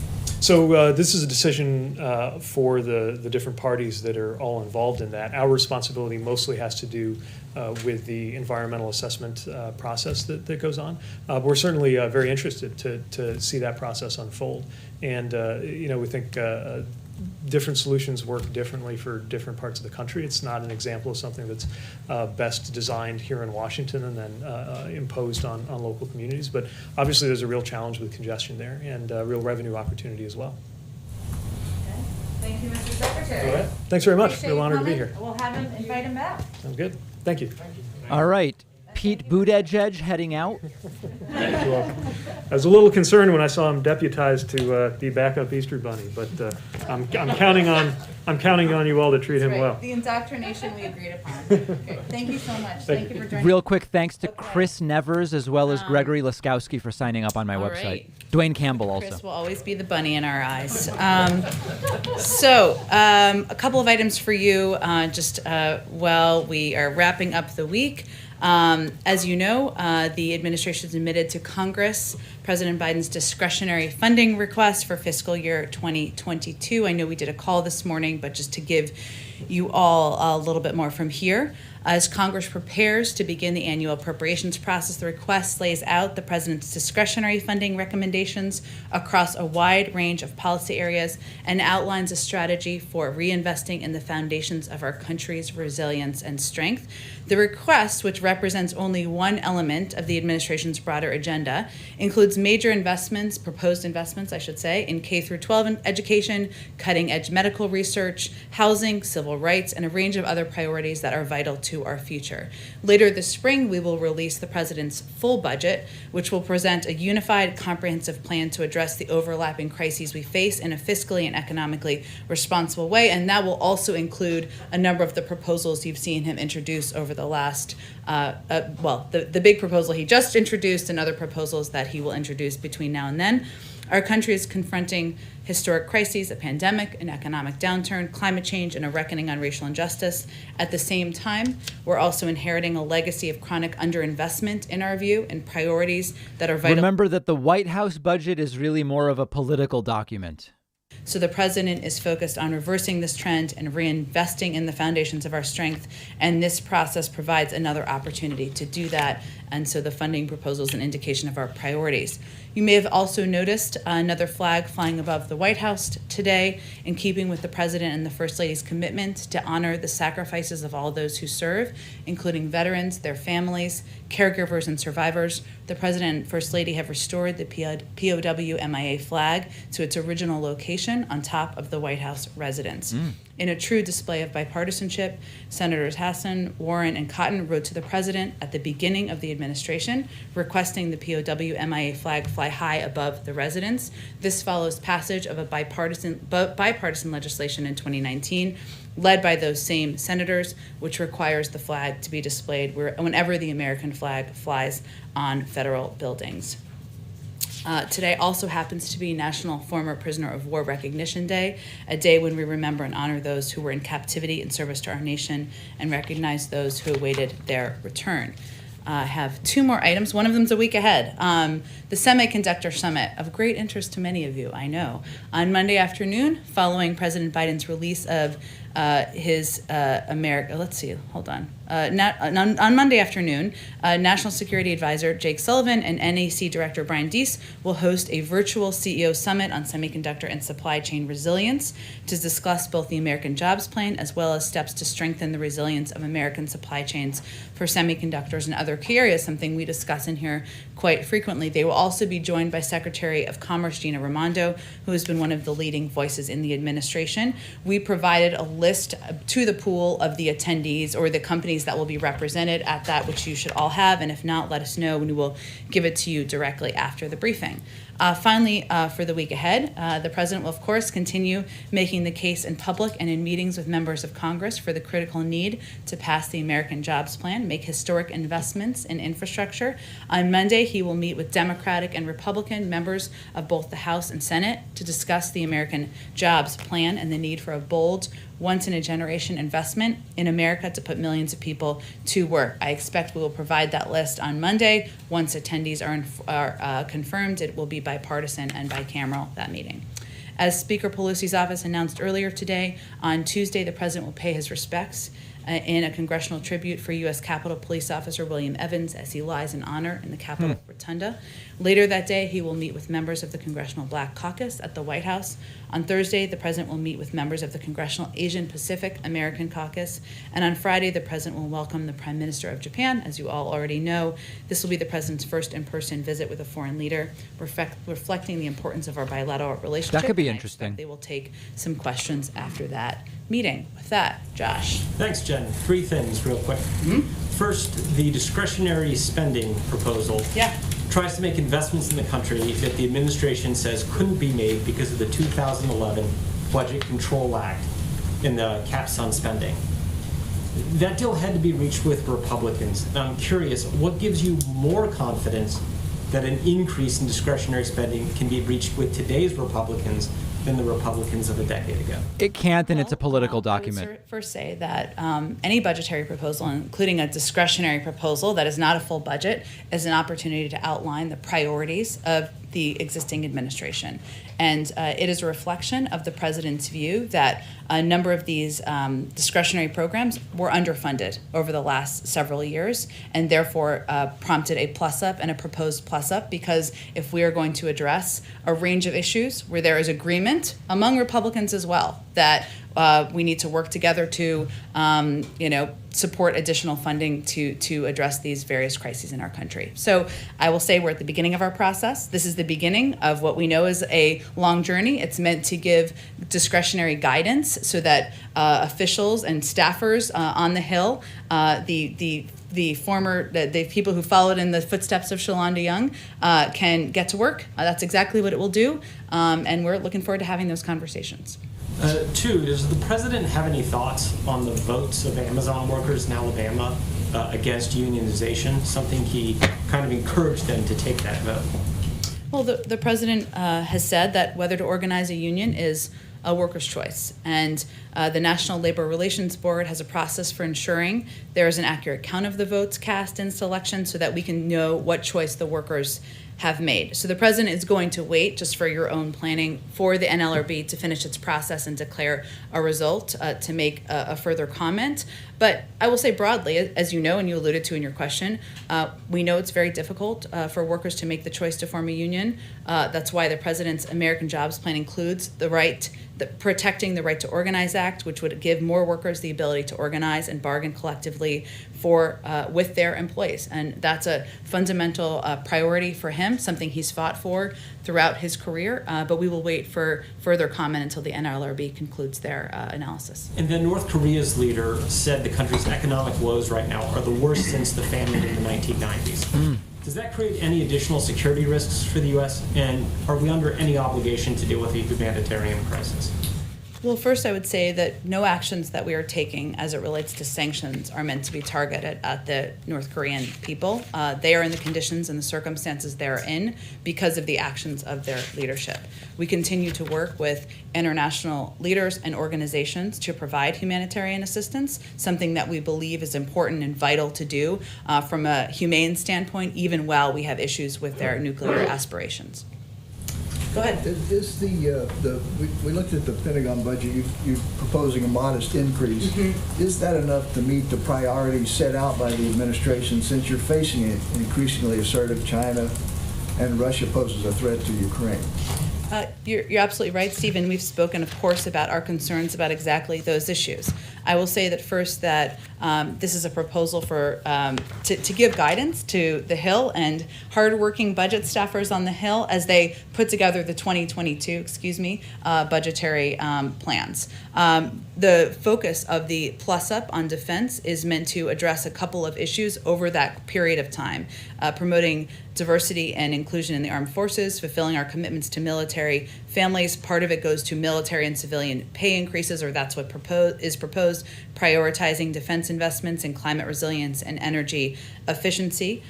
So this is a decision for the different parties that are all involved in that. Our responsibility mostly has to do with the environmental assessment process that goes on. We're certainly very interested to see that process unfold. And, we think different solutions work differently for different parts of the country. It's not an example of something that's best designed here in Washington and then imposed on local communities. But obviously there's a real challenge with congestion there and a real revenue opportunity as well. Okay. Thank you, Mr. Secretary. All right. Thanks very much. Appreciate Real your honor to be comment. here. We'll have him invite him back. Sounds good. Thank you. All right. Pete Buttigieg heading out. Well, I was a little concerned when I saw him deputized to be backup Easter Bunny, but I'm counting on you all to treat him That's right. well. The indoctrination we agreed upon. Okay. Thank you so much. Thank you for joining. Real quick, thanks to Chris Nevers as well as Gregory Laskowski for signing up on my all website. right. Dwayne Campbell also. Chris will always be the bunny in our eyes. A couple of items for you while we are wrapping up the week. As you know, the administration submitted to Congress President Biden's discretionary funding request for fiscal year 2022. I know we did a call this morning, but just to give you all a little bit more from here. As Congress prepares to begin the annual appropriations process, the request lays out the President's discretionary funding recommendations across a wide range of policy areas and outlines a strategy for reinvesting in the foundations of our country's resilience and strength. The request, which represents only one element of the administration's broader agenda, includes major investments, proposed investments, I should say, in K-12 education, cutting-edge medical research, housing, civil rights, and a range of other priorities that are vital to our future. Later this spring, we will release the President's full budget, which will present a unified, comprehensive plan to address the overlapping crises we face in a fiscally and economically responsible way, and that will also include a number of the proposals you've seen him introduce over the last, the big proposal he just introduced and other proposals that he will introduce between now and then. Our country is confronting historic crises, a pandemic, an economic downturn, climate change, and a reckoning on racial injustice. At the same time, we're also inheriting a legacy of chronic underinvestment, in our view, and priorities that are vital. Remember that the White House budget is really more of a political document. So the President is focused on reversing this trend and reinvesting in the foundations of our strength, and this process provides another opportunity to do that, and so the funding proposal is an indication of our priorities. You may have also noticed another flag flying above the White House today, in keeping with the President and the First Lady's commitment to honor the sacrifices of all those who serve, including veterans, their families, caregivers, and survivors. The President and First Lady have restored the POW MIA flag to its original location on top of the White House residence. In a true display of bipartisanship, Senators Hassan, Warren, and Cotton wrote to the President at the beginning of the administration requesting the POW MIA flag fly high above the residence. This follows passage of a bipartisan legislation in 2019 led by those same senators, which requires the flag to be displayed whenever the American flag flies on federal buildings. Today also happens to be National Former Prisoner of War Recognition Day, a day when we remember and honor those who were in captivity in service to our nation and recognize those who awaited their return. I have two more items. One of them's a week ahead. The Semiconductor Summit, of great interest to many of you, I know. On Monday afternoon, following President Biden's release of his on Monday afternoon, National Security Advisor Jake Sullivan and NAC Director Brian Deese will host a virtual CEO summit on semiconductor and supply chain resilience to discuss both the American Jobs Plan as well as steps to strengthen the resilience of American supply chains for semiconductors and other key areas, something we discuss in here quite frequently. They will also be joined by Secretary of Commerce Gina Raimondo, who has been one of the leading voices in the administration. We provided a list to the pool of the attendees or the companies that will be represented at that, which you should all have, and if not, let us know and we will give it to you directly after the briefing. Finally, for the week ahead, the President will, of course, continue making the case in public and in meetings with members of Congress for the critical need to pass the American Jobs Plan, make historic investments in infrastructure. On Monday, he will meet with Democratic and Republican members of both the House and Senate to discuss the American Jobs Plan and the need for a bold, once-in-a-generation investment in America to put millions of people to work. I expect we will provide that list on Monday. Once attendees are confirmed, it will be bipartisan and bicameral, that meeting. As Speaker Pelosi's office announced earlier today, on Tuesday, the President will pay his respects in a congressional tribute for U.S. Capitol Police Officer William Evans as he lies in honor in the Capitol Rotunda. Later that day, he will meet with members of the Congressional Black Caucus at the White House. On Thursday, the President will meet with members of the Congressional Asian Pacific American Caucus. And on Friday, the President will welcome the Prime Minister of Japan. As you all already know, this will be the President's first in-person visit with a foreign leader, reflecting the importance of our bilateral relationship. That could be interesting. They will take some questions after that meeting. With that, Josh. Thanks, Jen. Three things real quick. First, the discretionary spending proposal tries to make investments in the country that the administration says couldn't be made because of the 2011 Budget Control Act and the caps on spending. That deal had to be reached with Republicans. And I'm curious, what gives you more confidence that an increase in discretionary spending can be reached with today's Republicans than the Republicans of a decade ago? It can't, and it's a political document. I would first say that any budgetary proposal, including a discretionary proposal that is not a full budget, is an opportunity to outline the priorities of the existing administration. And it is a reflection of the president's view that a number of these discretionary programs were underfunded over the last several years, and therefore prompted a plus-up and a proposed plus-up, because if we are going to address a range of issues where there is agreement among Republicans as well that we need to work together to, support additional funding to address these various crises in our country. So I will say we're at the beginning of our process. This is the beginning of what we know is a long journey. It's meant to give discretionary guidance so that officials and staffers on the Hill, the people who followed in the footsteps of Shalonda Young can get to work. That's exactly what it will do, and we're looking forward to having those conversations. Two, does the president have any thoughts on the votes of Amazon workers in Alabama against unionization? Something he kind of encouraged them to take that vote. Well, the president has said that whether to organize a union is a worker's choice. And the National Labor Relations Board has a process for ensuring there is an accurate count of the votes cast in selection so that we can know what choice the workers have made. So the president is going to wait, just for your own planning, for the NLRB to finish its process and declare a result to make a further comment. But I will say broadly, as you know and you alluded to in your question, we know it's very difficult for workers to make the choice to form a union. That's why the president's American Jobs Plan includes protecting the Right to Organize Act, which would give more workers the ability to organize and bargain collectively with their employees. And that's a fundamental priority for him, something he's fought for throughout his career. But we will wait for further comment until the NLRB concludes their analysis. And then North Korea's leader said the country's economic woes right now are the worst since the famine in the 1990s. Does that create any additional security risks for the U.S.? And are we under any obligation to deal with the humanitarian crisis? Well, first I would say that no actions that we are taking as it relates to sanctions are meant to be targeted at the North Korean people. They are in the conditions and the circumstances they're in because of the actions of their leadership. We continue to work with international leaders and organizations to provide humanitarian assistance, something that we believe is important and vital to do from a humane standpoint, even while we have issues with their nuclear aspirations. Go ahead. Is we looked at the Pentagon budget. You're proposing a modest increase. Mm-hmm. Is that enough to meet the priorities set out by the administration, since you're facing an increasingly assertive China and Russia poses a threat to Ukraine? You're absolutely right, Stephen. We've spoken, of course, about our concerns about exactly those issues. I will say that first that this is a proposal for to give guidance to the Hill and hardworking budget staffers on the Hill as they put together the 2022, budgetary plans. The focus of the plus up on defense is meant to address a couple of issues over that period of time, promoting diversity and inclusion in the armed forces, fulfilling our commitments to military families. Part of it goes to military and civilian pay increases, or that's what is proposed, prioritizing defense investments in climate resilience and energy efficiency.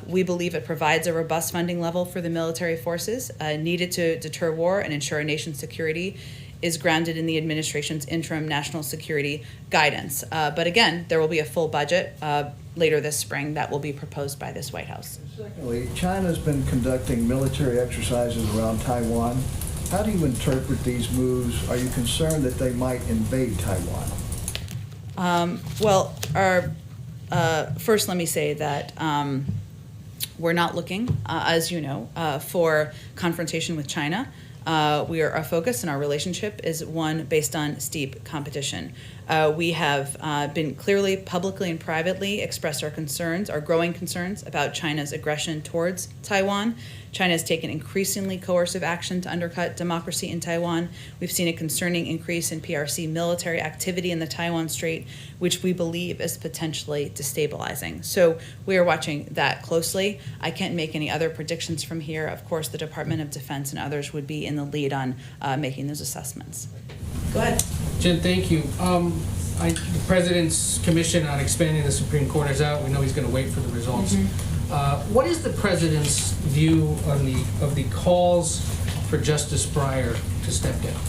We believe it provides a robust funding level for the military forces needed to deter war and ensure our nation's security is grounded in the administration's interim national security guidance. But again, there will be a full budget later this spring that will be proposed by this White House. Secondly, China's been conducting military exercises around Taiwan. How do you interpret these moves? Are you concerned that they might invade Taiwan? First let me say that we're not looking, as you know, for confrontation with China. Our focus and our relationship is one based on steep competition. We have been clearly, publicly and privately expressed our growing concerns about China's aggression towards Taiwan. China has taken increasingly coercive action to undercut democracy in Taiwan. We've seen a concerning increase in PRC military activity in the Taiwan Strait, which we believe is potentially destabilizing. So we are watching that closely. I can't make any other predictions from here. Of course, the Department of Defense and others would be in the lead on making those assessments. Go ahead. Jen, thank you. The President's commission on expanding the Supreme Court is out. We know he's going to wait for the results. Mm-hmm. What is the President's view of the calls for Justice Breyer to step down?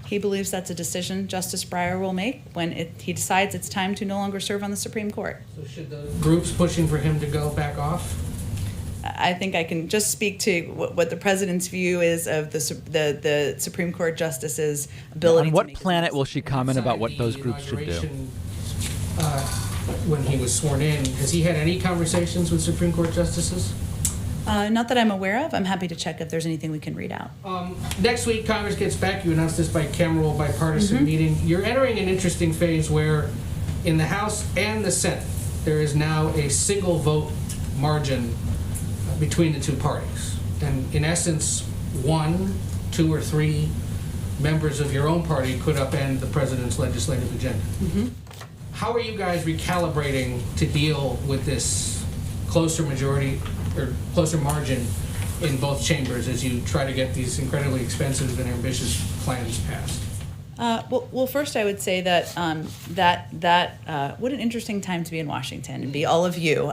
He believes that's a decision Justice Breyer will make when he decides it's time to no longer serve on the Supreme Court. So should the groups pushing for him to go back off? I think I can just speak to what the president's view is of the Supreme Court justices' ability. On what planet will she comment about what those groups should do? When he was sworn in, has he had any conversations with Supreme Court justices? Not that I'm aware of. I'm happy to check if there's anything we can read out. Next week, Congress gets back. You announced this bicameral bipartisan meeting. You're entering an interesting phase where in the House and the Senate, there is now a single vote margin between the two parties. And in essence, 1, 2, or 3 members of your own party could upend the president's legislative agenda. How are you guys recalibrating to deal with this closer majority or closer margin in both chambers as you try to get these incredibly expensive and ambitious plans passed? Well, first I would say that what an interesting time to be in Washington and be all of you.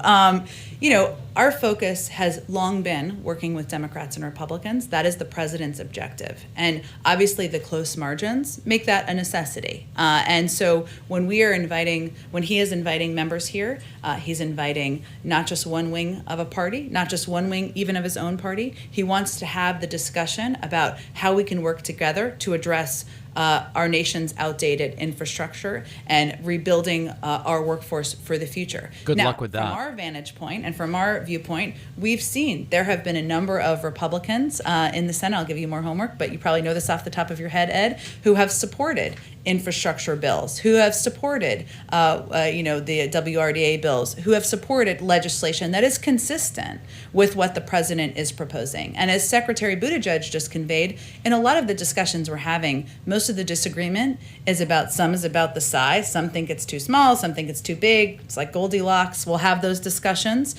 Our focus has long been working with Democrats and Republicans. That is the president's objective, and obviously the close margins make that a necessity. And so when he is inviting members here, he's inviting not just one wing of a party, not just one wing even of his own party. He wants to have the discussion about how we can work together to address our nation's outdated infrastructure and rebuilding our workforce for the future. Good luck with that. From our vantage point and from our viewpoint, we've seen there have been a number of Republicans in the Senate, I'll give you more homework, but you probably know this off the top of your head, Ed, who have supported infrastructure bills, who have supported the WRDA bills, who have supported legislation that is consistent with what the president is proposing. And as Secretary Buttigieg just conveyed, in a lot of the discussions we're having, most of the disagreement is about the size. Some think it's too small, some think it's too big. It's like Goldilocks. We'll have those discussions,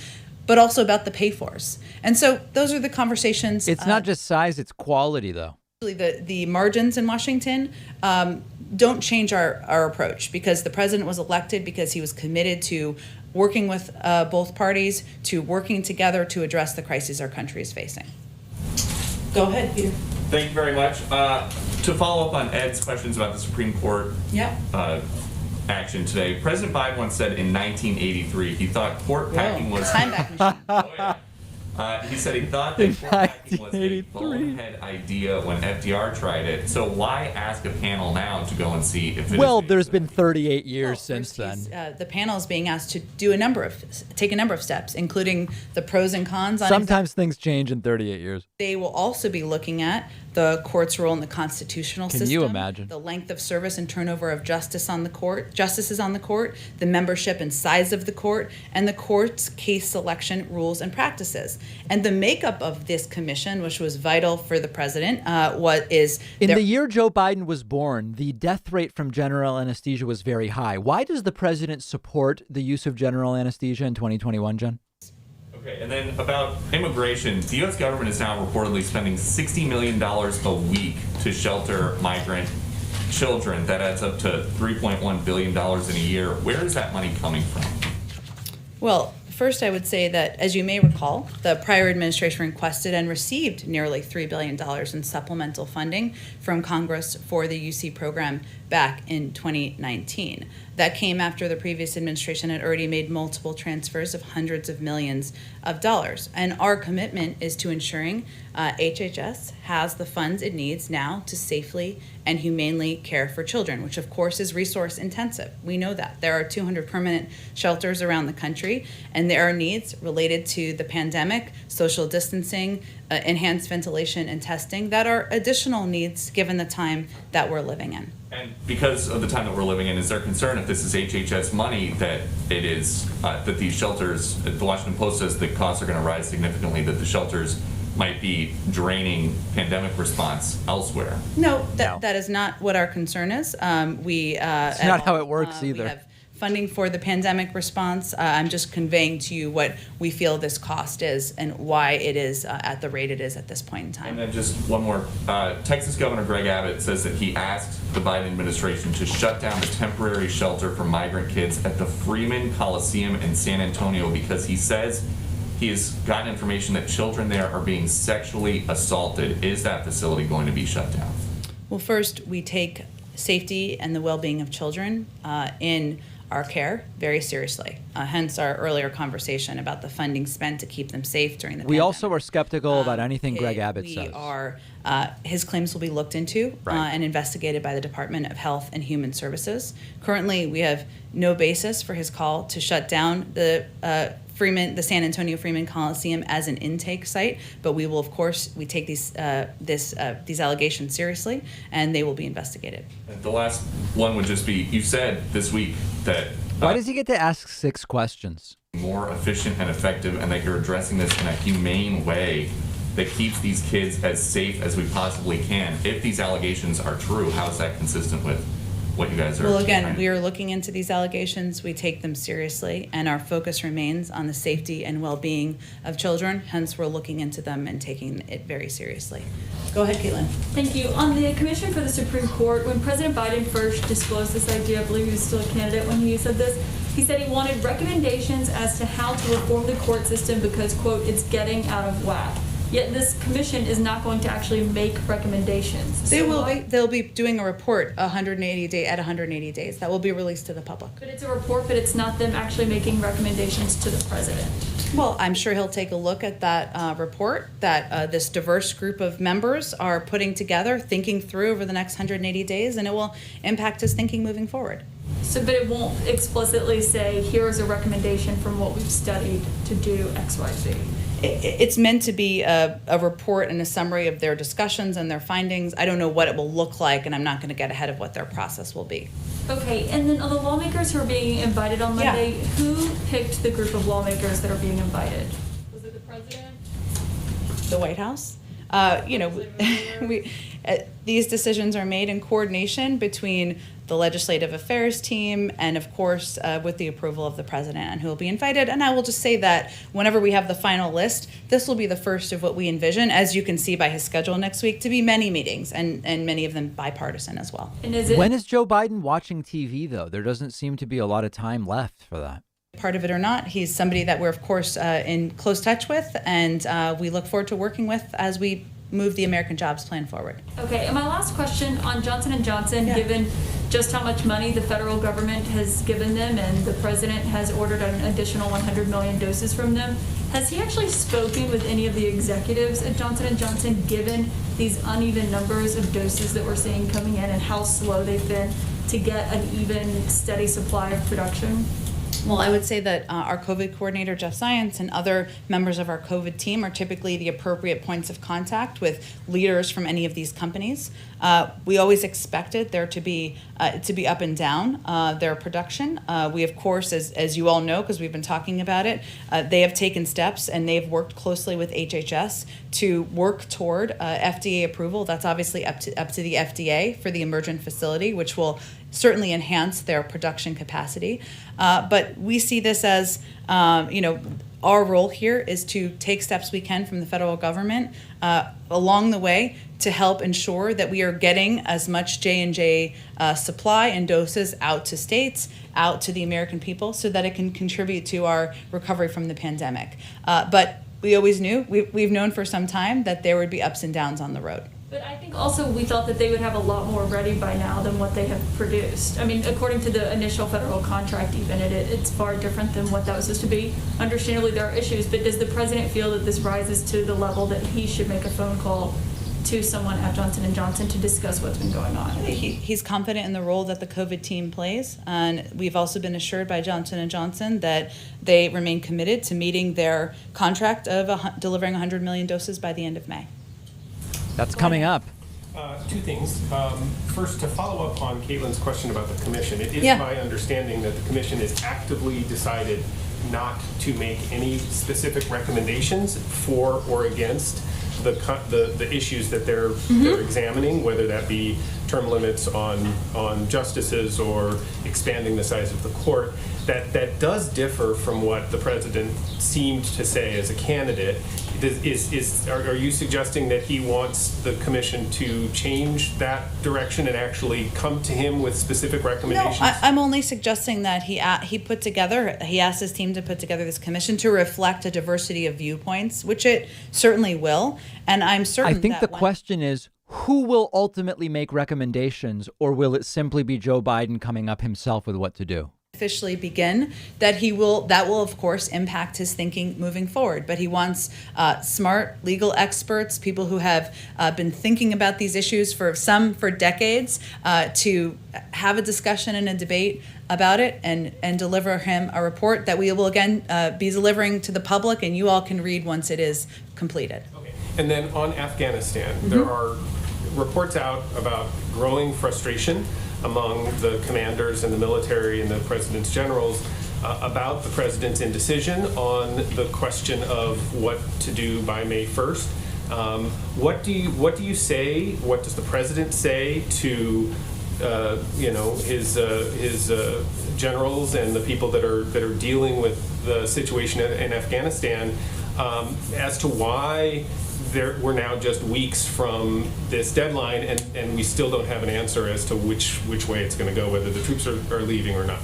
but also about the pay-fors. And so those are the conversations. It's not just size, it's quality, though. The margins in Washington don't change our approach, because the president was elected because he was committed to working with both parties, to working together to address the crises our country is facing. Go ahead, Peter. Thank you very much. To follow up on Ed's questions about the Supreme Court action today, President Biden once said in 1983 he thought court packing was time back machine. He said he thought that court packing was a bonehead idea when FDR tried it. So why ask a panel now to go and see if it Well, is there's been 38 years since then. The panel is being asked to take a number of steps, including the pros and cons. Sometimes things change in 38 years. They will also be looking at the court's role in the constitutional system. Can you imagine? The length of service and turnover of justices on the court, the membership and size of the court, and the court's case selection rules and practices. And the makeup of this commission, which was vital for the president, In the year Joe Biden was born, the death rate from general anesthesia was very high. Why does the president support the use of general anesthesia in 2021, Jen? Okay, and then about immigration, the U.S. government is now reportedly spending $60 million a week to shelter migrant children. That adds up to $3.1 billion in a year. Where is that money coming from? Well, first, I would say that, as you may recall, the prior administration requested and received nearly $3 billion in supplemental funding from Congress for the UC program back in 2019. That came after the previous administration had already made multiple transfers of hundreds of millions of dollars. And our commitment is to ensuring HHS has the funds it needs now to safely and humanely care for children, which of course is resource intensive. We know that. There are 200 permanent shelters around the country, and there are needs related to the pandemic, social distancing, enhanced ventilation and testing that are additional needs given the time that we're living in. And because of the time that we're living in, is there concern if this is HHS money that it is, that these shelters, the Washington Post says the costs are going to rise significantly, that the shelters might be draining pandemic response elsewhere? No, that is not what our concern is. It's not how it works either. We have funding for the pandemic response. I'm just conveying to you what we feel this cost is and why it is at the rate it is at this point in time. And then just one more. Texas Governor Greg Abbott says that he asked the Biden administration to shut down the temporary shelter for migrant kids at the Freeman Coliseum in San Antonio because he says he has gotten information that children there are being sexually assaulted. Is that facility going to be shut down? Well, first, we take safety and the well-being of children in our care very seriously. Hence our earlier conversation about the funding spent to keep them safe during the We pandemic. also are skeptical about anything Greg Abbott says. His claims will be looked into and investigated by the Department of Health and Human Services. Currently, we have no basis for his call to shut down the San Antonio Freeman Coliseum as an intake site, but we will, of course, we take these allegations seriously, and they will be investigated. The last one would just be, you said this week that Why does he get to ask 6 questions? More efficient and effective, and that you're addressing this in a humane way that keeps these kids as safe as we possibly can. If these allegations are true, how is that consistent with what you guys are? Well, again, we are looking into these allegations. We take them seriously, and our focus remains on the safety and well-being of children. Hence, we're looking into them and taking it very seriously. Go ahead, Caitlin. Thank you. On the Commission for the Supreme Court, when President Biden first disclosed this idea, I believe he was still a candidate when he said this, he said he wanted recommendations as to how to reform the court system because, quote, it's getting out of whack. Yet this commission is not going to actually make recommendations. They'll be doing a report 180 days. That will be released to the public. But it's a report, but it's not them actually making recommendations to the president. Well, I'm sure he'll take a look at that report that this diverse group of members are putting together, thinking through over the next 180 days, and it will impact his thinking moving forward. So, but it won't explicitly say, here's a recommendation from what we've studied to do X, Y, Z. It's meant to be a report and a summary of their discussions and their findings. I don't know what it will look like, and I'm not going to get ahead of what their process will be. Okay, and then on the lawmakers who are being invited on Monday, who picked the group of lawmakers that are being invited? Was it the president? The White House? These decisions are made in coordination between the Legislative Affairs team and, of course, with the approval of the president and who will be invited. And I will just say that whenever we have the final list, this will be the first of what we envision, as you can see by his schedule next week, to be many meetings and many of them bipartisan as well. And when is Joe Biden watching TV, though? There doesn't seem to be a lot of time left for that. Part of it or not, he's somebody that we're, of course, in close touch with, and we look forward to working with as we move the American Jobs Plan forward. Okay, and my last question on Johnson & Johnson, given just how much money the federal government has given them and the president has ordered an additional 100 million doses from them, has he actually spoken with any of the executives at Johnson & Johnson, given these uneven numbers of doses that we're seeing coming in and how slow they've been to get an even, steady supply of production? Well, I would say that our COVID coordinator, Jeff Science, and other members of our COVID team are typically the appropriate points of contact with leaders from any of these companies. We always expected there to be up and down their production. We, of course, as you all know, because we've been talking about it, they have taken steps and they've worked closely with HHS to work toward FDA approval. That's obviously up to the FDA for the emergent facility, which will certainly enhance their production capacity. But we see this as, our role here is to take steps we can from the federal government along the way to help ensure that we are getting as much J&J supply and doses out to states, out to the American people, so that it can contribute to our recovery from the pandemic. But we always knew, we've known for some time that there would be ups and downs on the road. But I think also we thought that they would have a lot more ready by now than what they have produced. I mean, according to the initial federal contract, even it's far different than what that was supposed to be. Understandably, there are issues, but does the president feel that this rises to the level that he should make a phone call to someone at Johnson & Johnson to discuss what's been going on? He's confident in the role that the COVID team plays, and we've also been assured by Johnson & Johnson that they remain committed to meeting their contract of delivering 100 million doses by the end of May. That's coming up. Two things. First, to follow up on Caitlin's question about the commission, it is my understanding that the commission has actively decided not to make any specific recommendations for or against the issues that they're examining, whether that be term limits on justices or expanding the size of the court. That does differ from what the president seemed to say as a candidate. Are you suggesting that he wants the commission to change that direction and actually come to him with specific recommendations? No, I'm only suggesting that he asked his team to put together this commission to reflect a diversity of viewpoints, which it certainly will. And I'm certain I think the question is, who will ultimately make recommendations, or will it simply be Joe Biden coming up himself with what to do? officially begin, that will of course impact his thinking moving forward. But he wants smart legal experts, people who have been thinking about these issues for decades, to have a discussion and a debate about it, and deliver him a report that we will again be delivering to the public, and you all can read once it is completed. Okay. And then on Afghanistan, there are reports out about growing frustration among the commanders and the military and the president's generals about the president's indecision on the question of what to do by May 1st. What do you say? What does the president say to his generals and the people that are dealing with the situation in Afghanistan as to why we're now just weeks from this deadline, and we still don't have an answer as to which way it's going to go, whether the troops are leaving or not?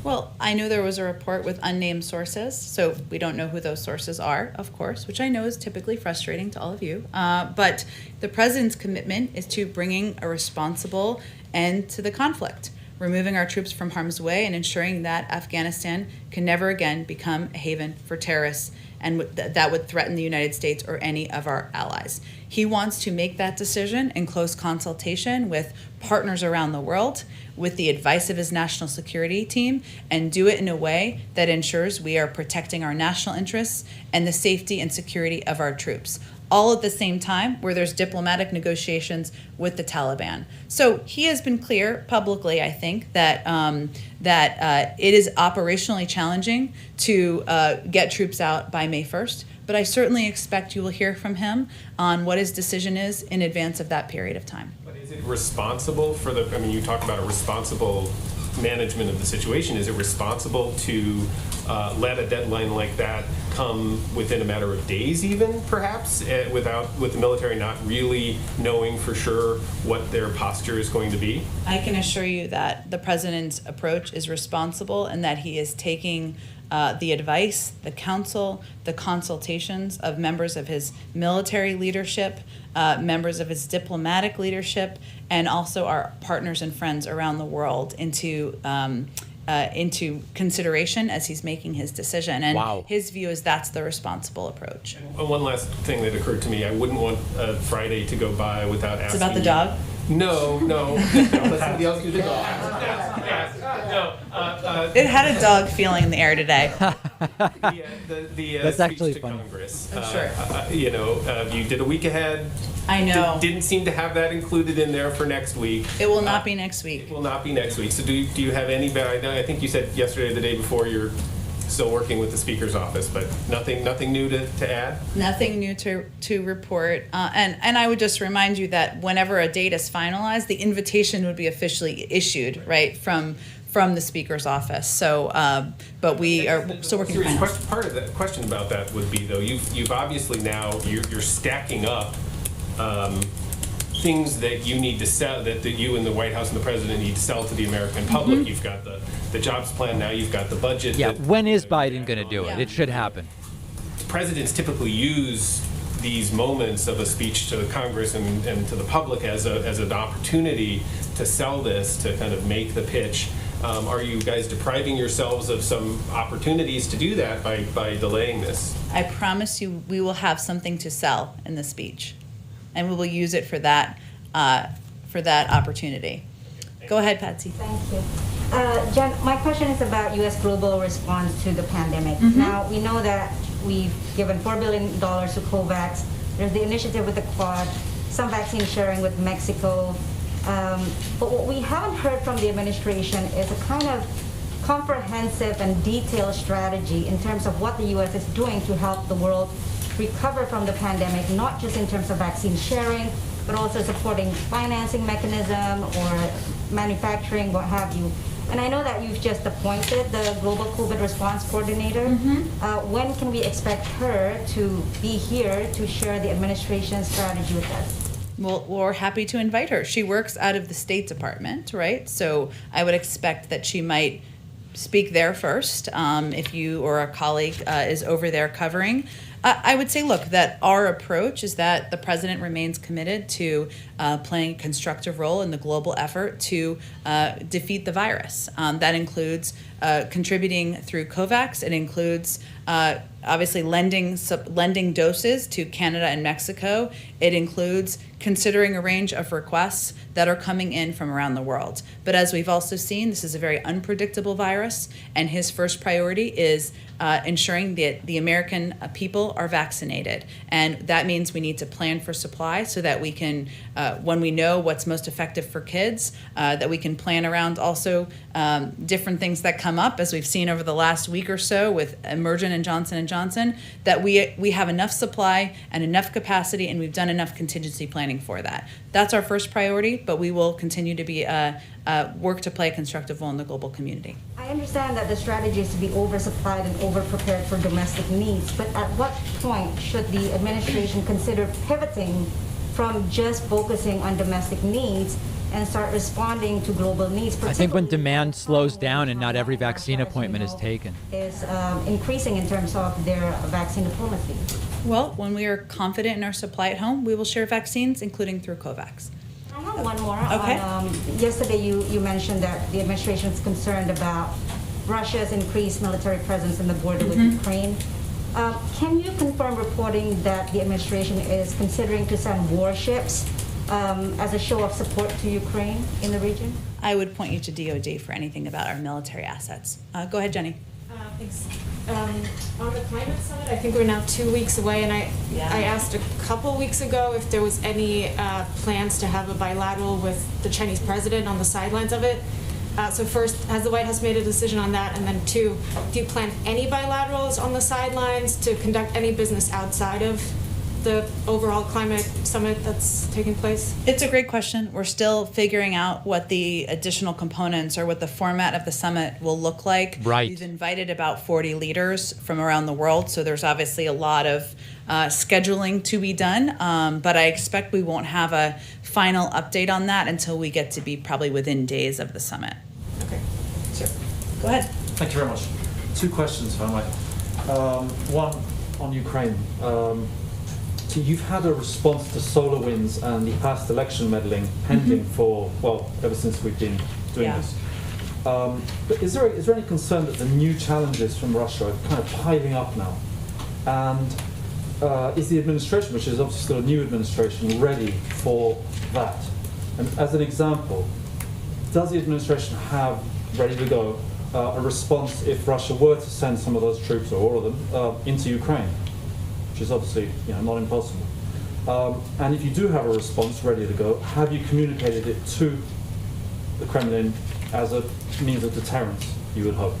Well, I know there was a report with unnamed sources, so we don't know who those sources are, of course, which I know is typically frustrating to all of you. But the president's commitment is to bringing a responsible end to the conflict, removing our troops from harm's way, and ensuring that Afghanistan can never again become a haven for terrorists, and that would threaten the United States or any of our allies. He wants to make that decision in close consultation with partners around the world, with the advice of his national security team, and do it in a way that ensures we are protecting our national interests and the safety and security of our troops, all at the same time where there's diplomatic negotiations with the Taliban. So he has been clear publicly, I think, that it is operationally challenging to get troops out by May 1st, but I certainly expect you will hear from him on what his decision is in advance of that period of time. But is it responsible for you talk about a responsible management of the situation. Is it responsible to let a deadline like that come within a matter of days even, perhaps, with the military not really knowing for sure what their posture is going to be? I can assure you that the president's approach is responsible and that he is taking the advice, the counsel, the consultations of members of his military leadership, members of his diplomatic leadership, and also our partners and friends around the world into consideration as he's making his decision. And Wow. his view is that's the responsible approach. One last thing that occurred to me, I wouldn't want Friday to go by without asking. It's about the dog? No. Let somebody else do the dog. It had a dog feeling in the air today. That's actually speech to funny. Congress. I'm sure. You did a week ahead. I know. Didn't seem to have that included in there for next week. It will not be next week. It will not be next week. So do you have any? I think you said yesterday, or the day before, you're still working with the Speaker's office, but nothing new to add. Nothing new to report. And I would just remind you that whenever a date is finalized, the invitation would be officially issued, right, from the Speaker's office. So, but we are still working to find out. Part of that question about that would be, though, you've obviously now you're stacking up things that you need to sell, that you and the White House and the President need to sell to the American public. Mm-hmm. You've got the jobs plan now. You've got the budget. Yeah, when is Biden going to do it? It should happen. Presidents typically use these moments of a speech to Congress and to the public as an opportunity to sell this, to kind of make the pitch. Are you guys depriving yourselves of some opportunities to do that by delaying this? I promise you we will have something to sell in the speech, and we will use it for that opportunity. Go ahead, Patsy. Thank you. Jen, my question is about U.S. global response to the pandemic. Mhm. Now, we know that we've given $4 billion to COVAX. There's the initiative with the Quad, some vaccine sharing with Mexico. But what we haven't heard from the administration is a kind of comprehensive and detailed strategy in terms of what the U.S. is doing to help the world recover from the pandemic, not just in terms of vaccine sharing, but also supporting financing mechanism or manufacturing, what have you. And I know that you've just appointed the Global COVID Response Coordinator. Mm-hmm. When can we expect her to be here to share the administration's strategy with us? Well, we're happy to invite her. She works out of the State Department, right? So I would expect that she might speak there first if you or a colleague is over there covering. I would say, look, that our approach is that the president remains committed to playing a constructive role in the global effort to defeat the virus. That includes contributing through COVAX. It includes obviously lending doses to Canada and Mexico. It includes considering a range of requests that are coming in from around the world. But as we've also seen, this is a very unpredictable virus, and his first priority is ensuring that the American people are vaccinated. And that means we need to plan for supply so that we can, when we know what's most effective for kids, that we can plan around also different things that come up, as we've seen over the last week or so with Emergent and Johnson & Johnson, that we have enough supply and enough capacity, and we've done enough contingency planning for that. That's our first priority, but we will continue to be work to play a constructive role in the global community. I understand that the strategy is to be oversupplied and overprepared for domestic needs, but at what point should the administration consider pivoting from just focusing on domestic needs and start responding to global needs? I think when demand slows down and not every vaccine appointment is taken. Is increasing in terms of their vaccine diplomacy. Well, when we are confident in our supply at home, we will share vaccines, including through COVAX. I have one more. Okay. Yesterday you mentioned that the administration is concerned about Russia's increased military presence in the border with Ukraine. Can you confirm reporting that the administration is considering to send warships as a show of support to Ukraine in the region? I would point you to DOD for anything about our military assets. Go ahead, Jenny. Thanks. On the climate summit, I think we're now 2 weeks away, and I asked a couple weeks ago if there was any plans to have a bilateral with the Chinese president on the sidelines of it. So first, has the White House made a decision on that? And then two, do you plan any bilaterals on the sidelines to conduct any business outside of the overall climate summit that's taking place? It's a great question. We're still figuring out what the additional components or what the format of the summit will look like. Right. We've invited about 40 leaders from around the world, so there's obviously a lot of scheduling to be done, but I expect we won't have a final update on that until we get to be probably within days of the summit. Okay, sure. Go ahead. Thank you very much. Two questions, if I might. One on Ukraine. So you've had a response to SolarWinds and the past election meddling pending for, well, ever since we've been doing this. But is there any concern that the new challenges from Russia are kind of piling up now? And is the administration, which is obviously still a new administration, ready for that? And as an example, does the administration have ready to go a response if Russia were to send some of those troops, or all of them, into Ukraine? Which is obviously not impossible. And if you do have a response ready to go, have you communicated it to the Kremlin as a means of deterrence, you would hope?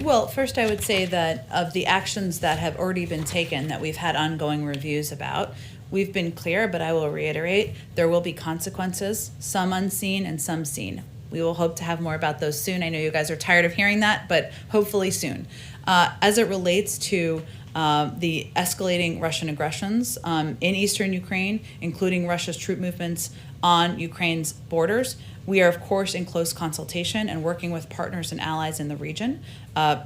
Well, first I would say that of the actions that have already been taken that we've had ongoing reviews about, we've been clear, but I will reiterate, there will be consequences, some unseen and some seen. We will hope to have more about those soon. I know you guys are tired of hearing that, but hopefully soon. As it relates to the escalating Russian aggressions in eastern Ukraine, including Russia's troop movements on Ukraine's borders, we are, of course, in close consultation and working with partners and allies in the region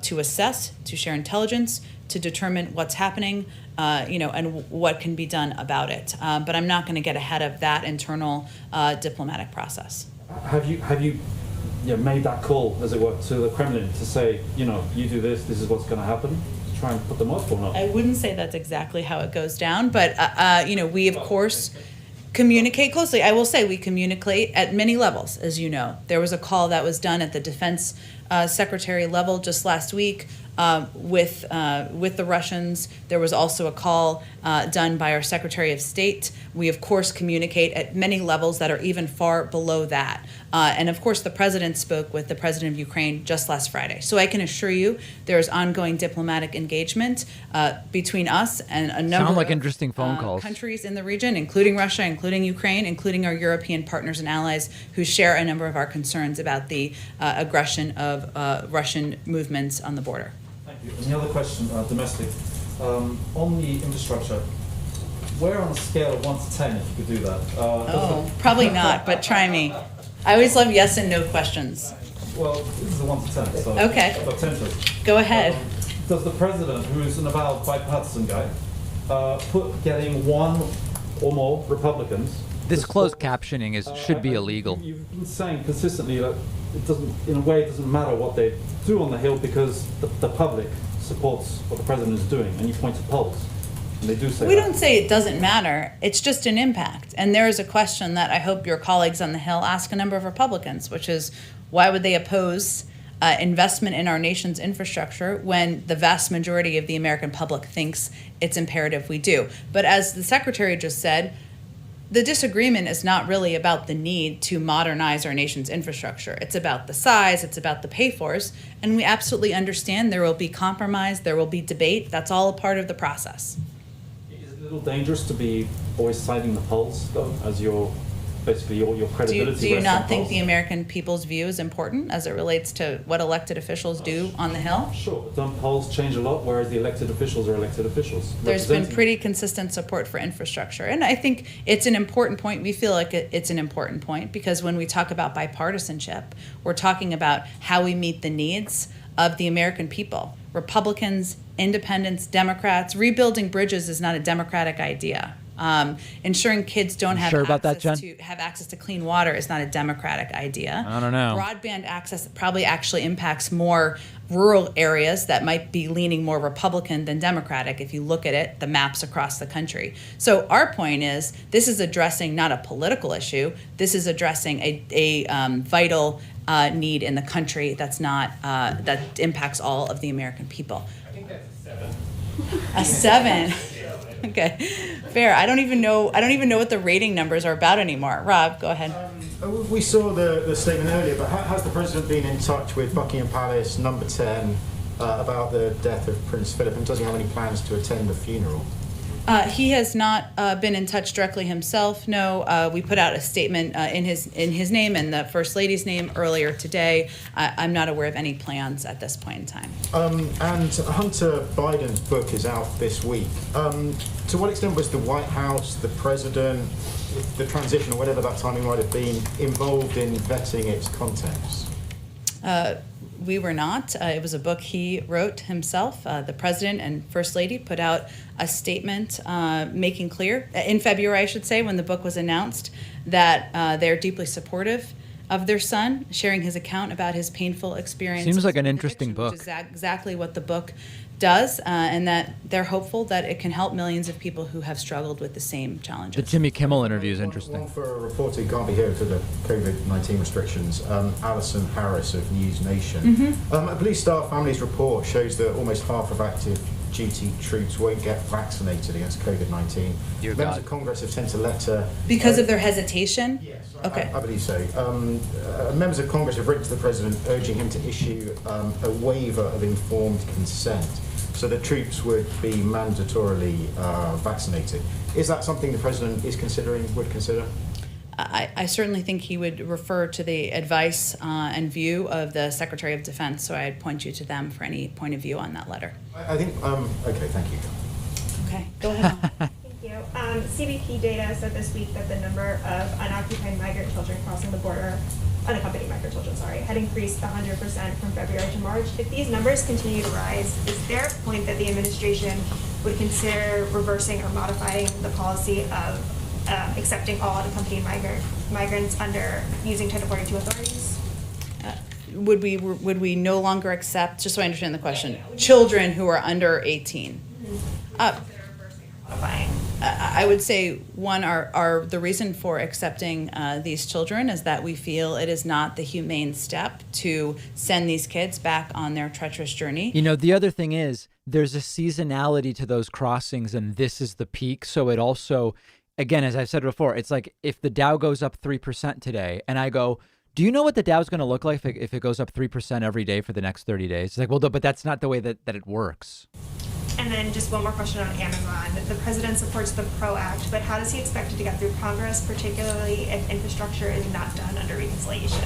to assess, to share intelligence, to determine what's happening, and what can be done about it. But I'm not going to get ahead of that internal diplomatic process. Have you made that call, as it were, to the Kremlin to say, you do this is what's going to happen? Try and put them off or not? I wouldn't say that's exactly how it goes down, but we of course communicate closely. I will say we communicate at many levels, as you know. There was a call that was done at the defense secretary level just last week with the Russians. There was also a call done by our Secretary of State. We, of course, communicate at many levels that are even far below that. And, of course, the president spoke with the president of Ukraine just last Friday. So I can assure you there is ongoing diplomatic engagement between us and a number of interesting phone calls. Countries in the region, including Russia, including Ukraine, including our European partners and allies who share a number of our concerns about the aggression of Russian movements on the border. Thank you. And the other question, domestic, on the infrastructure, where on a scale of 1 to 10, if you could do that? Probably not, but try me. I always love yes and no questions. Well, this is a 1 to 10, so okay. I've got 10 to it. Go ahead. Does the president, who is an avowed bipartisan guy, getting one or more Republicans. This closed captioning should be illegal. You've been saying consistently that it doesn't, in a way, it doesn't matter what they do on the Hill because the public supports what the president is doing, and you point to polls, and they do say We that. don't say it doesn't matter. It's just an impact. And there is a question that I hope your colleagues on the Hill ask a number of Republicans, which is why would they oppose investment in our nation's infrastructure when the vast majority of the American public thinks it's imperative we do? But as the Secretary just said, the disagreement is not really about the need to modernize our nation's infrastructure. It's about the size, it's about the pay-fors, and we absolutely understand there will be compromise, there will be debate. That's all a part of the process. Is it a little dangerous to be always citing the polls, though, as your basically your credibility? Do you rests not on think polls? the American people's view is important as it relates to what elected officials do on the Hill? Sure, don't polls change a lot, whereas the elected officials are elected officials. There's been representing- pretty consistent support for infrastructure. And I think it's an important point. We feel like it's an important point because when we talk about bipartisanship, we're talking about how we meet the needs of the American people. Republicans, independents, Democrats. Rebuilding bridges is not a Democratic idea. Ensuring kids don't have sure about that, access Jen? to have access to clean water is not a Democratic idea. I don't know. Broadband access probably actually impacts more rural areas that might be leaning more Republican than Democratic if you look at it, the maps across the country. So our point is this is addressing not a political issue. This is addressing a vital need in the country that's not that impacts all of the American people. I think that's A 7. Okay, fair. I don't even know what the rating numbers are about anymore. Rob, go ahead. We saw the statement earlier, but has the president been in touch with Buckingham Palace, number 10, about the death of Prince Philip, and does he have any plans to attend the funeral? He has not been in touch directly himself. No, we put out a statement in his name and the First Lady's name earlier today. I'm not aware of any plans at this point in time. And Hunter Biden's book is out this week. To what extent was the White House, the president, the transition, or whatever that timing might have been, involved in vetting its contents? We were not. It was a book he wrote himself. The president and First Lady put out a statement making clear, in February, I should say, when the book was announced, that they're deeply supportive of their son, sharing his account about his painful experience. Seems like an interesting book. Which is exactly what the book does, and that they're hopeful that it can help millions of people who have struggled with the same challenges. The Jimmy Kimmel interview is interesting. One for a reporter who can't be here because of the COVID-19 restrictions, Alison Harris of News Nation. A Blue Star Families report shows that almost half of active duty troops won't get vaccinated against COVID-19. Dear Members God. of Congress have sent a letter. Because of their hesitation? Yes, Okay. I believe so. Members of Congress have written to the president urging him to issue a waiver of informed consent so that troops would be mandatorily vaccinated. Is that something the president is would consider? I certainly think he would refer to the advice and view of the Secretary of Defense, so I'd point you to them for any point of view on that letter. I think, okay, thank you. Okay, go ahead. Thank you. CBP data said this week that the number of unoccupied migrant children crossing the border, unaccompanied migrant children, had increased 100% from February to March. If these numbers continue to rise, is there a point that the administration would consider reversing or modifying the policy of accepting all unaccompanied migrants under using Title 42 authorities? Would we no longer accept, just so I understand the question, children who are under 18? I would say, one, our the reason for accepting these children is that we feel it is not the humane step to send these kids back on their treacherous journey. You know, the other thing is there's a seasonality to those crossings, and this is the peak. So it also, again, as I've said before, it's like if the Dow goes up 3% today, and I go, do you know what the Dow is going to look like if it goes up 3% every day for the next 30 days? It's like, well, but that's not the way that it works. And then just one more question on Amazon. The president supports the PRO Act, but how does he expect it to get through Congress, particularly if infrastructure is not done under reconciliation?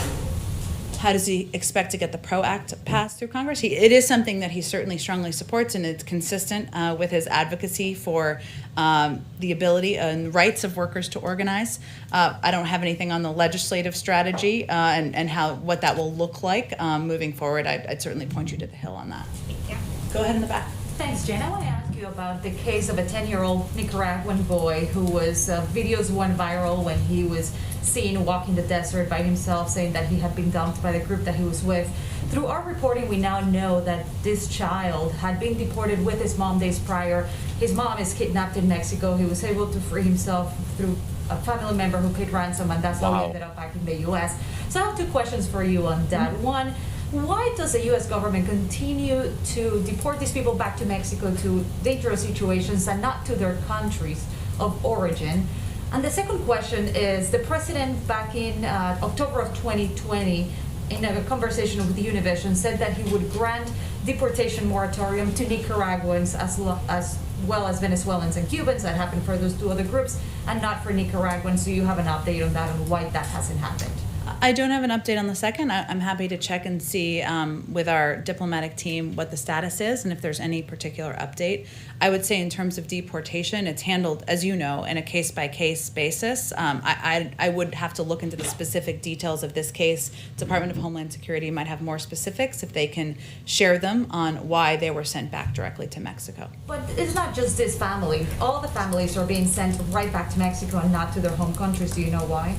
How does he expect to get the PRO Act passed through Congress? It is something that he certainly strongly supports, and it's consistent with his advocacy for the ability and rights of workers to organize. I don't have anything on the legislative strategy and what that will look like moving forward. I'd certainly point you to the Hill on that. Thank you. Go ahead in the back. Thanks, Jen. I want to ask you about the case of a 10-year-old Nicaraguan boy who was, videos went viral when he was seen walking the desert by himself, saying that he had been dumped by the group that he was with. Through our reporting, we now know that this child had been deported with his mom days prior. His mom is kidnapped in Mexico. He was able to free himself through a family member who paid ransom, and that's how he ended up back in the U.S. So I have two questions for you on that. One, why does the U.S. government continue to deport these people back to Mexico to dangerous situations and not to their countries of origin? And the second question is, the president back in October of 2020, in a conversation with Univision, said that he would grant deportation moratorium to Nicaraguans as well as Venezuelans and Cubans. That happened for those two other groups, and not for Nicaraguans. So you have an update on that and why that hasn't happened? I don't have an update on the second. I'm happy to check and see with our diplomatic team what the status is and if there's any particular update. I would say in terms of deportation, it's handled, as you know, in a case-by-case basis. I would have to look into the specific details of this case. Department of Homeland Security might have more specifics if they can share them on why they were sent back directly to Mexico. But it's not just this family. All the families are being sent right back to Mexico and not to their home countries. Do you know why?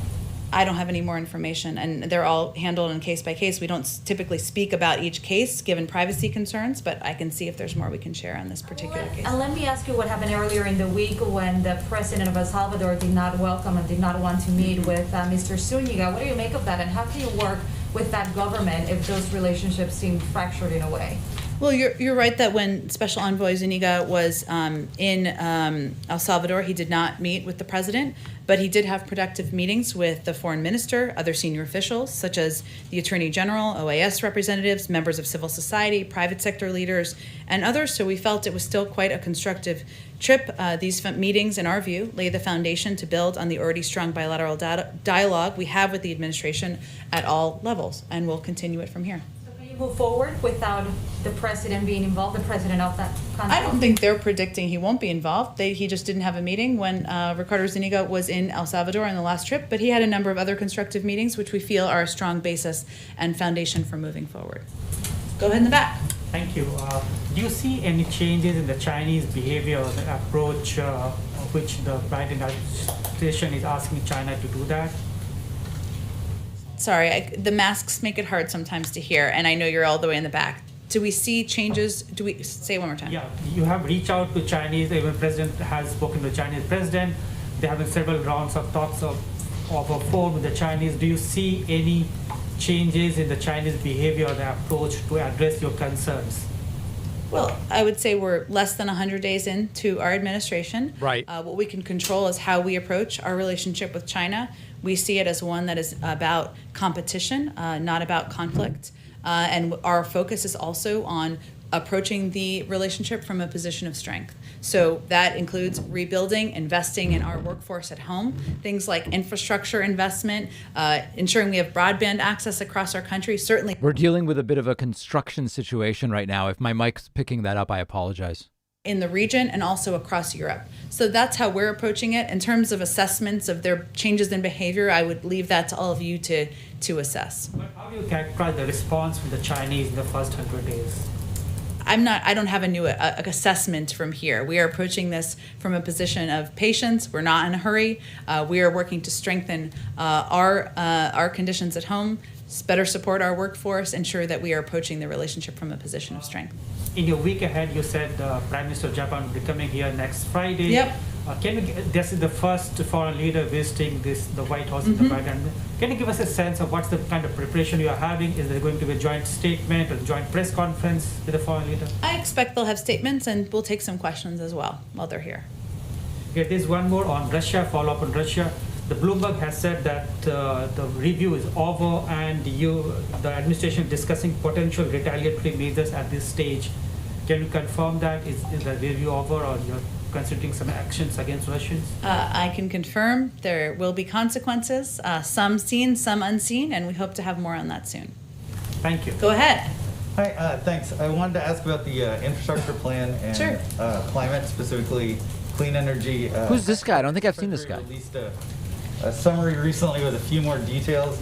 I don't have any more information, and they're all handled in case by case. We don't typically speak about each case given privacy concerns, but I can see if there's more we can share on this particular case. And let me ask you what happened earlier in the week when the president of El Salvador did not welcome and did not want to meet with Mr. Zúñiga. What do you make of that, and how can you work with that government if those relationships seem fractured in a way? Well, you're right that when Special Envoy Zúñiga was in El Salvador, he did not meet with the president, but he did have productive meetings with the foreign minister, other senior officials, such as the Attorney General, OAS representatives, members of civil society, private sector leaders, and others. So we felt it was still quite a constructive trip. These meetings, in our view, lay the foundation to build on the already strong bilateral dialogue we have with the administration at all levels, and we'll continue it from here. Move forward without the president being involved, the president of that country? I don't think they're predicting he won't be involved. He just didn't have a meeting when Ricardo Zúñiga was in El Salvador on the last trip, but he had a number of other constructive meetings, which we feel are a strong basis and foundation for moving forward. Go ahead in the back. Thank you. Do you see any changes in the Chinese behavior or the approach which the Biden administration is asking China to do that? Sorry, the masks make it hard sometimes to hear, and I know you're all the way in the back. Do we see changes? Do we say it one more time? Yeah, you have reached out to Chinese. Even president has spoken to the Chinese president. There have been several rounds of talks of a phone with the Chinese. Do you see any changes in the Chinese behavior or the approach to address your concerns? Well, I would say we're less than 100 days into our administration. Right. What we can control is how we approach our relationship with China. We see it as one that is about competition, not about conflict. And our focus is also on approaching the relationship from a position of strength. So that includes rebuilding, investing in our workforce at home, things like infrastructure investment, ensuring we have broadband access across our country. Certainly, we're dealing with a bit of a construction situation right now. If my mic's picking that up, I apologize. In the region and also across Europe. So that's how we're approaching it. In terms of assessments of their changes in behavior, I would leave that to all of you to assess. But how do you characterize the response from the Chinese in the first 100 days? I don't have a new assessment from here. We are approaching this from a position of patience. We're not in a hurry. We are working to strengthen our conditions at home, better support our workforce, ensure that we are approaching the relationship from a position of strength. In your week ahead, you said Prime Minister of Japan will be coming here next Friday. Yep. This is the first foreign leader visiting the White House in the Biden. Can you give us a sense of what's the kind of preparation you are having? Is there going to be a joint statement or joint press conference with the foreign leader? I expect they'll have statements, and we'll take some questions as well while they're here. Okay, there's one more on Russia, follow-up on Russia. The Bloomberg has said that the review is over and the administration is discussing potential retaliatory measures at this stage. Can you confirm that? Is the review over, or you're considering some actions against Russians? I can confirm there will be consequences, some seen, some unseen, and we hope to have more on that soon. Thank you. Go ahead. Hi, thanks. I wanted to ask about the infrastructure plan and climate, specifically clean energy. Who's this guy? I don't think I've seen this guy. Released a summary recently with a few more details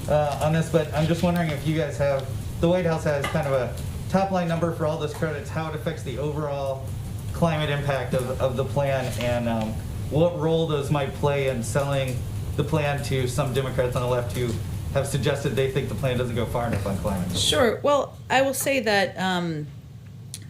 on this, but I'm just wondering if you guys have, the White House has kind of a top line number for all those credits, how it affects the overall climate impact of the plan, and what role those might play in selling the plan to some Democrats on the left who have suggested they think the plan doesn't go far enough on climate. Sure. Well, I will say that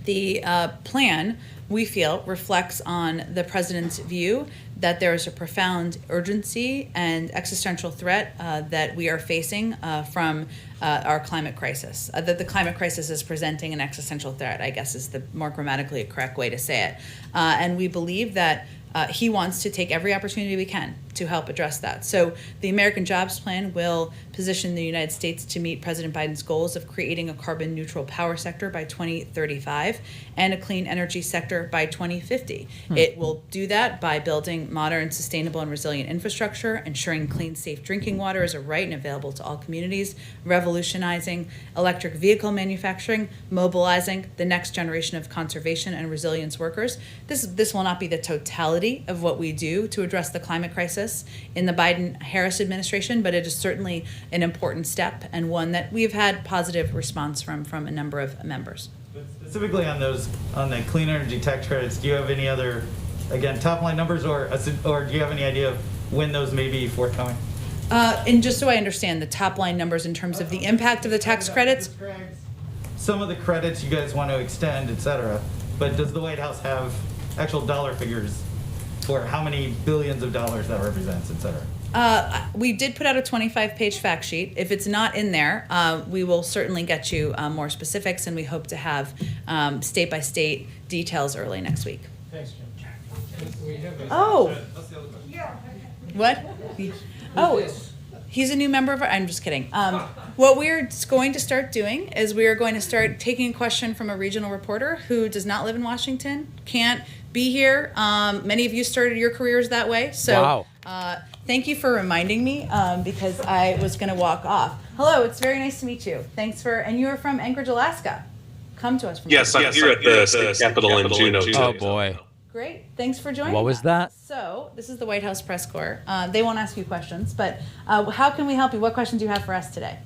the plan, we feel, reflects on the president's view that there is a profound urgency and existential threat that we are facing from our climate crisis. That the climate crisis is presenting an existential threat, I guess, is the more grammatically correct way to say it. And we believe that he wants to take every opportunity we can to help address that. So the American Jobs Plan will position the United States to meet President Biden's goals of creating a carbon neutral power sector by 2035 and a clean energy sector by 2050. It will do that by building modern, sustainable, and resilient infrastructure, ensuring clean, safe drinking water is a right and available to all communities, revolutionizing electric vehicle manufacturing, mobilizing the next generation of conservation and resilience workers. This will not be the totality of what we do to address the climate crisis in the Biden-Harris administration, but it is certainly an important step and one that we've had positive response from a number of members. Specifically on the clean energy tax credits, do you have any other, again, top line numbers, or do you have any idea of when those may be forthcoming? And just so I understand the top line numbers in terms of the impact of the tax credits? Some of the credits you guys want to extend, et cetera, but does the White House have actual dollar figures for how many billions of dollars that represents, et cetera? We did put out a 25-page fact sheet. If it's not in there, we will certainly get you more specifics, and we hope to have state-by-state details early next week. Thanks, Jim. Oh. What? Oh, he's a new member of our, I'm just kidding. What we're going to start doing is we are going to start taking a question from a regional reporter who does not live in Washington, can't be here. Many of you started your careers that way. So thank you for reminding me because I was going to walk off. Hello, it's very nice to meet you. Thanks for, and you're from Anchorage, Alaska. Come to us from Yes, I'm here at the state capitol in Juneau. Oh, boy. Great. Thanks for joining us. What was that? So, this is the White House press corps. They won't ask you questions, but how can we help you? What questions do you have for us today?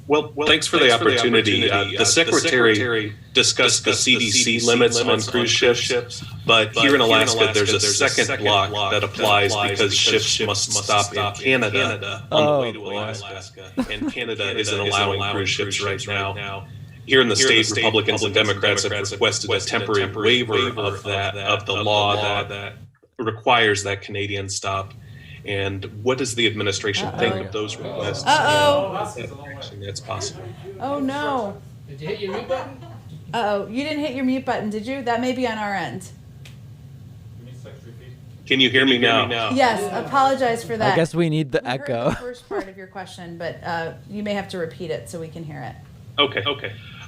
Well, thanks for the opportunity. The Secretary discussed the CDC limits on cruise ships, but here in Alaska, there's a second block that applies because ships must stop in Canada on the way to Alaska, and Canada isn't allowing cruise ships right now. Here in the state, Republicans and Democrats have requested a temporary waiver of the law that requires that Canadian stop. And what does the administration think of those requests? That's possible. Oh, no. Did you hit your mute button? Uh-oh, you didn't hit your mute button, did you? That may be on our end. Can you hear me now? Yes, apologize for that. I guess we need the We heard echo. the first part of your question, but you may have to repeat it so we can hear it. Okay.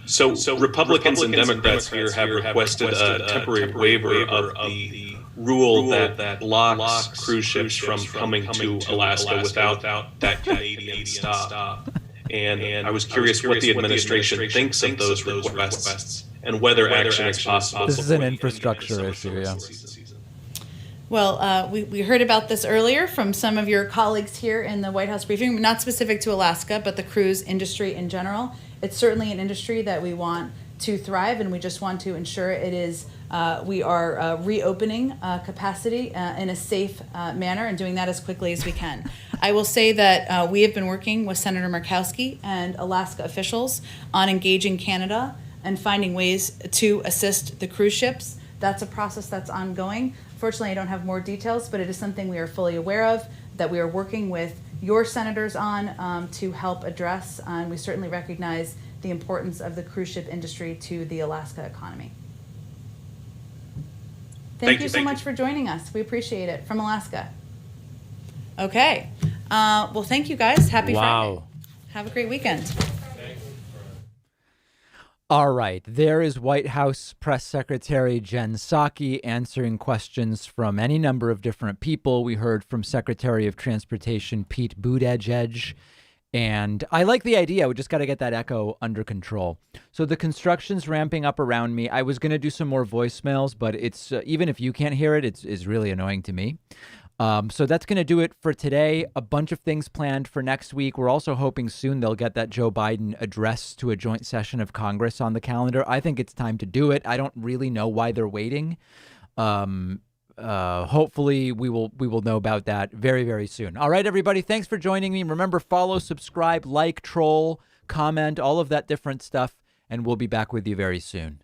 So Republicans and Democrats here have requested a temporary waiver of the rule that blocks cruise ships from coming to Alaska without that Canadian stop. And I was curious what the administration thinks of those requests and whether action is possible. This is an infrastructure issue, yeah. Well, we heard about this earlier from some of your colleagues here in the White House briefing, not specific to Alaska, but the cruise industry in general. It's certainly an industry that we want to thrive, and we just want to ensure it is, we are reopening capacity in a safe manner and doing that as quickly as we can. I will say that we have been working with Senator Murkowski and Alaska officials on engaging Canada and finding ways to assist the cruise ships. That's a process that's ongoing. Fortunately, I don't have more details, but it is something we are fully aware of, that we are working with your senators on to help address, and we certainly recognize the importance of the cruise ship industry to the Alaska economy. Thank you so much for joining us. We appreciate it, from Alaska. Okay. Well, thank you guys. Happy Friday. Have a great weekend. All right, there is White House Press Secretary Jen Psaki answering questions from any number of different people. We heard from Secretary of Transportation Pete Buttigieg, and I like the idea. We just got to get that echo under control. So the construction's ramping up around me. I was going to do some more voicemails, but it's even if you can't hear it, it's really annoying to me. So that's going to do it for today. A bunch of things planned for next week. We're also hoping soon they'll get that Joe Biden address to a joint session of Congress on the calendar. I think it's time to do it. I don't really know why they're waiting. Hopefully we will know about that very, very soon. All right, everybody. Thanks for joining me. Remember, follow, subscribe, like, troll, comment, all of that different stuff. And we'll be back with you very soon.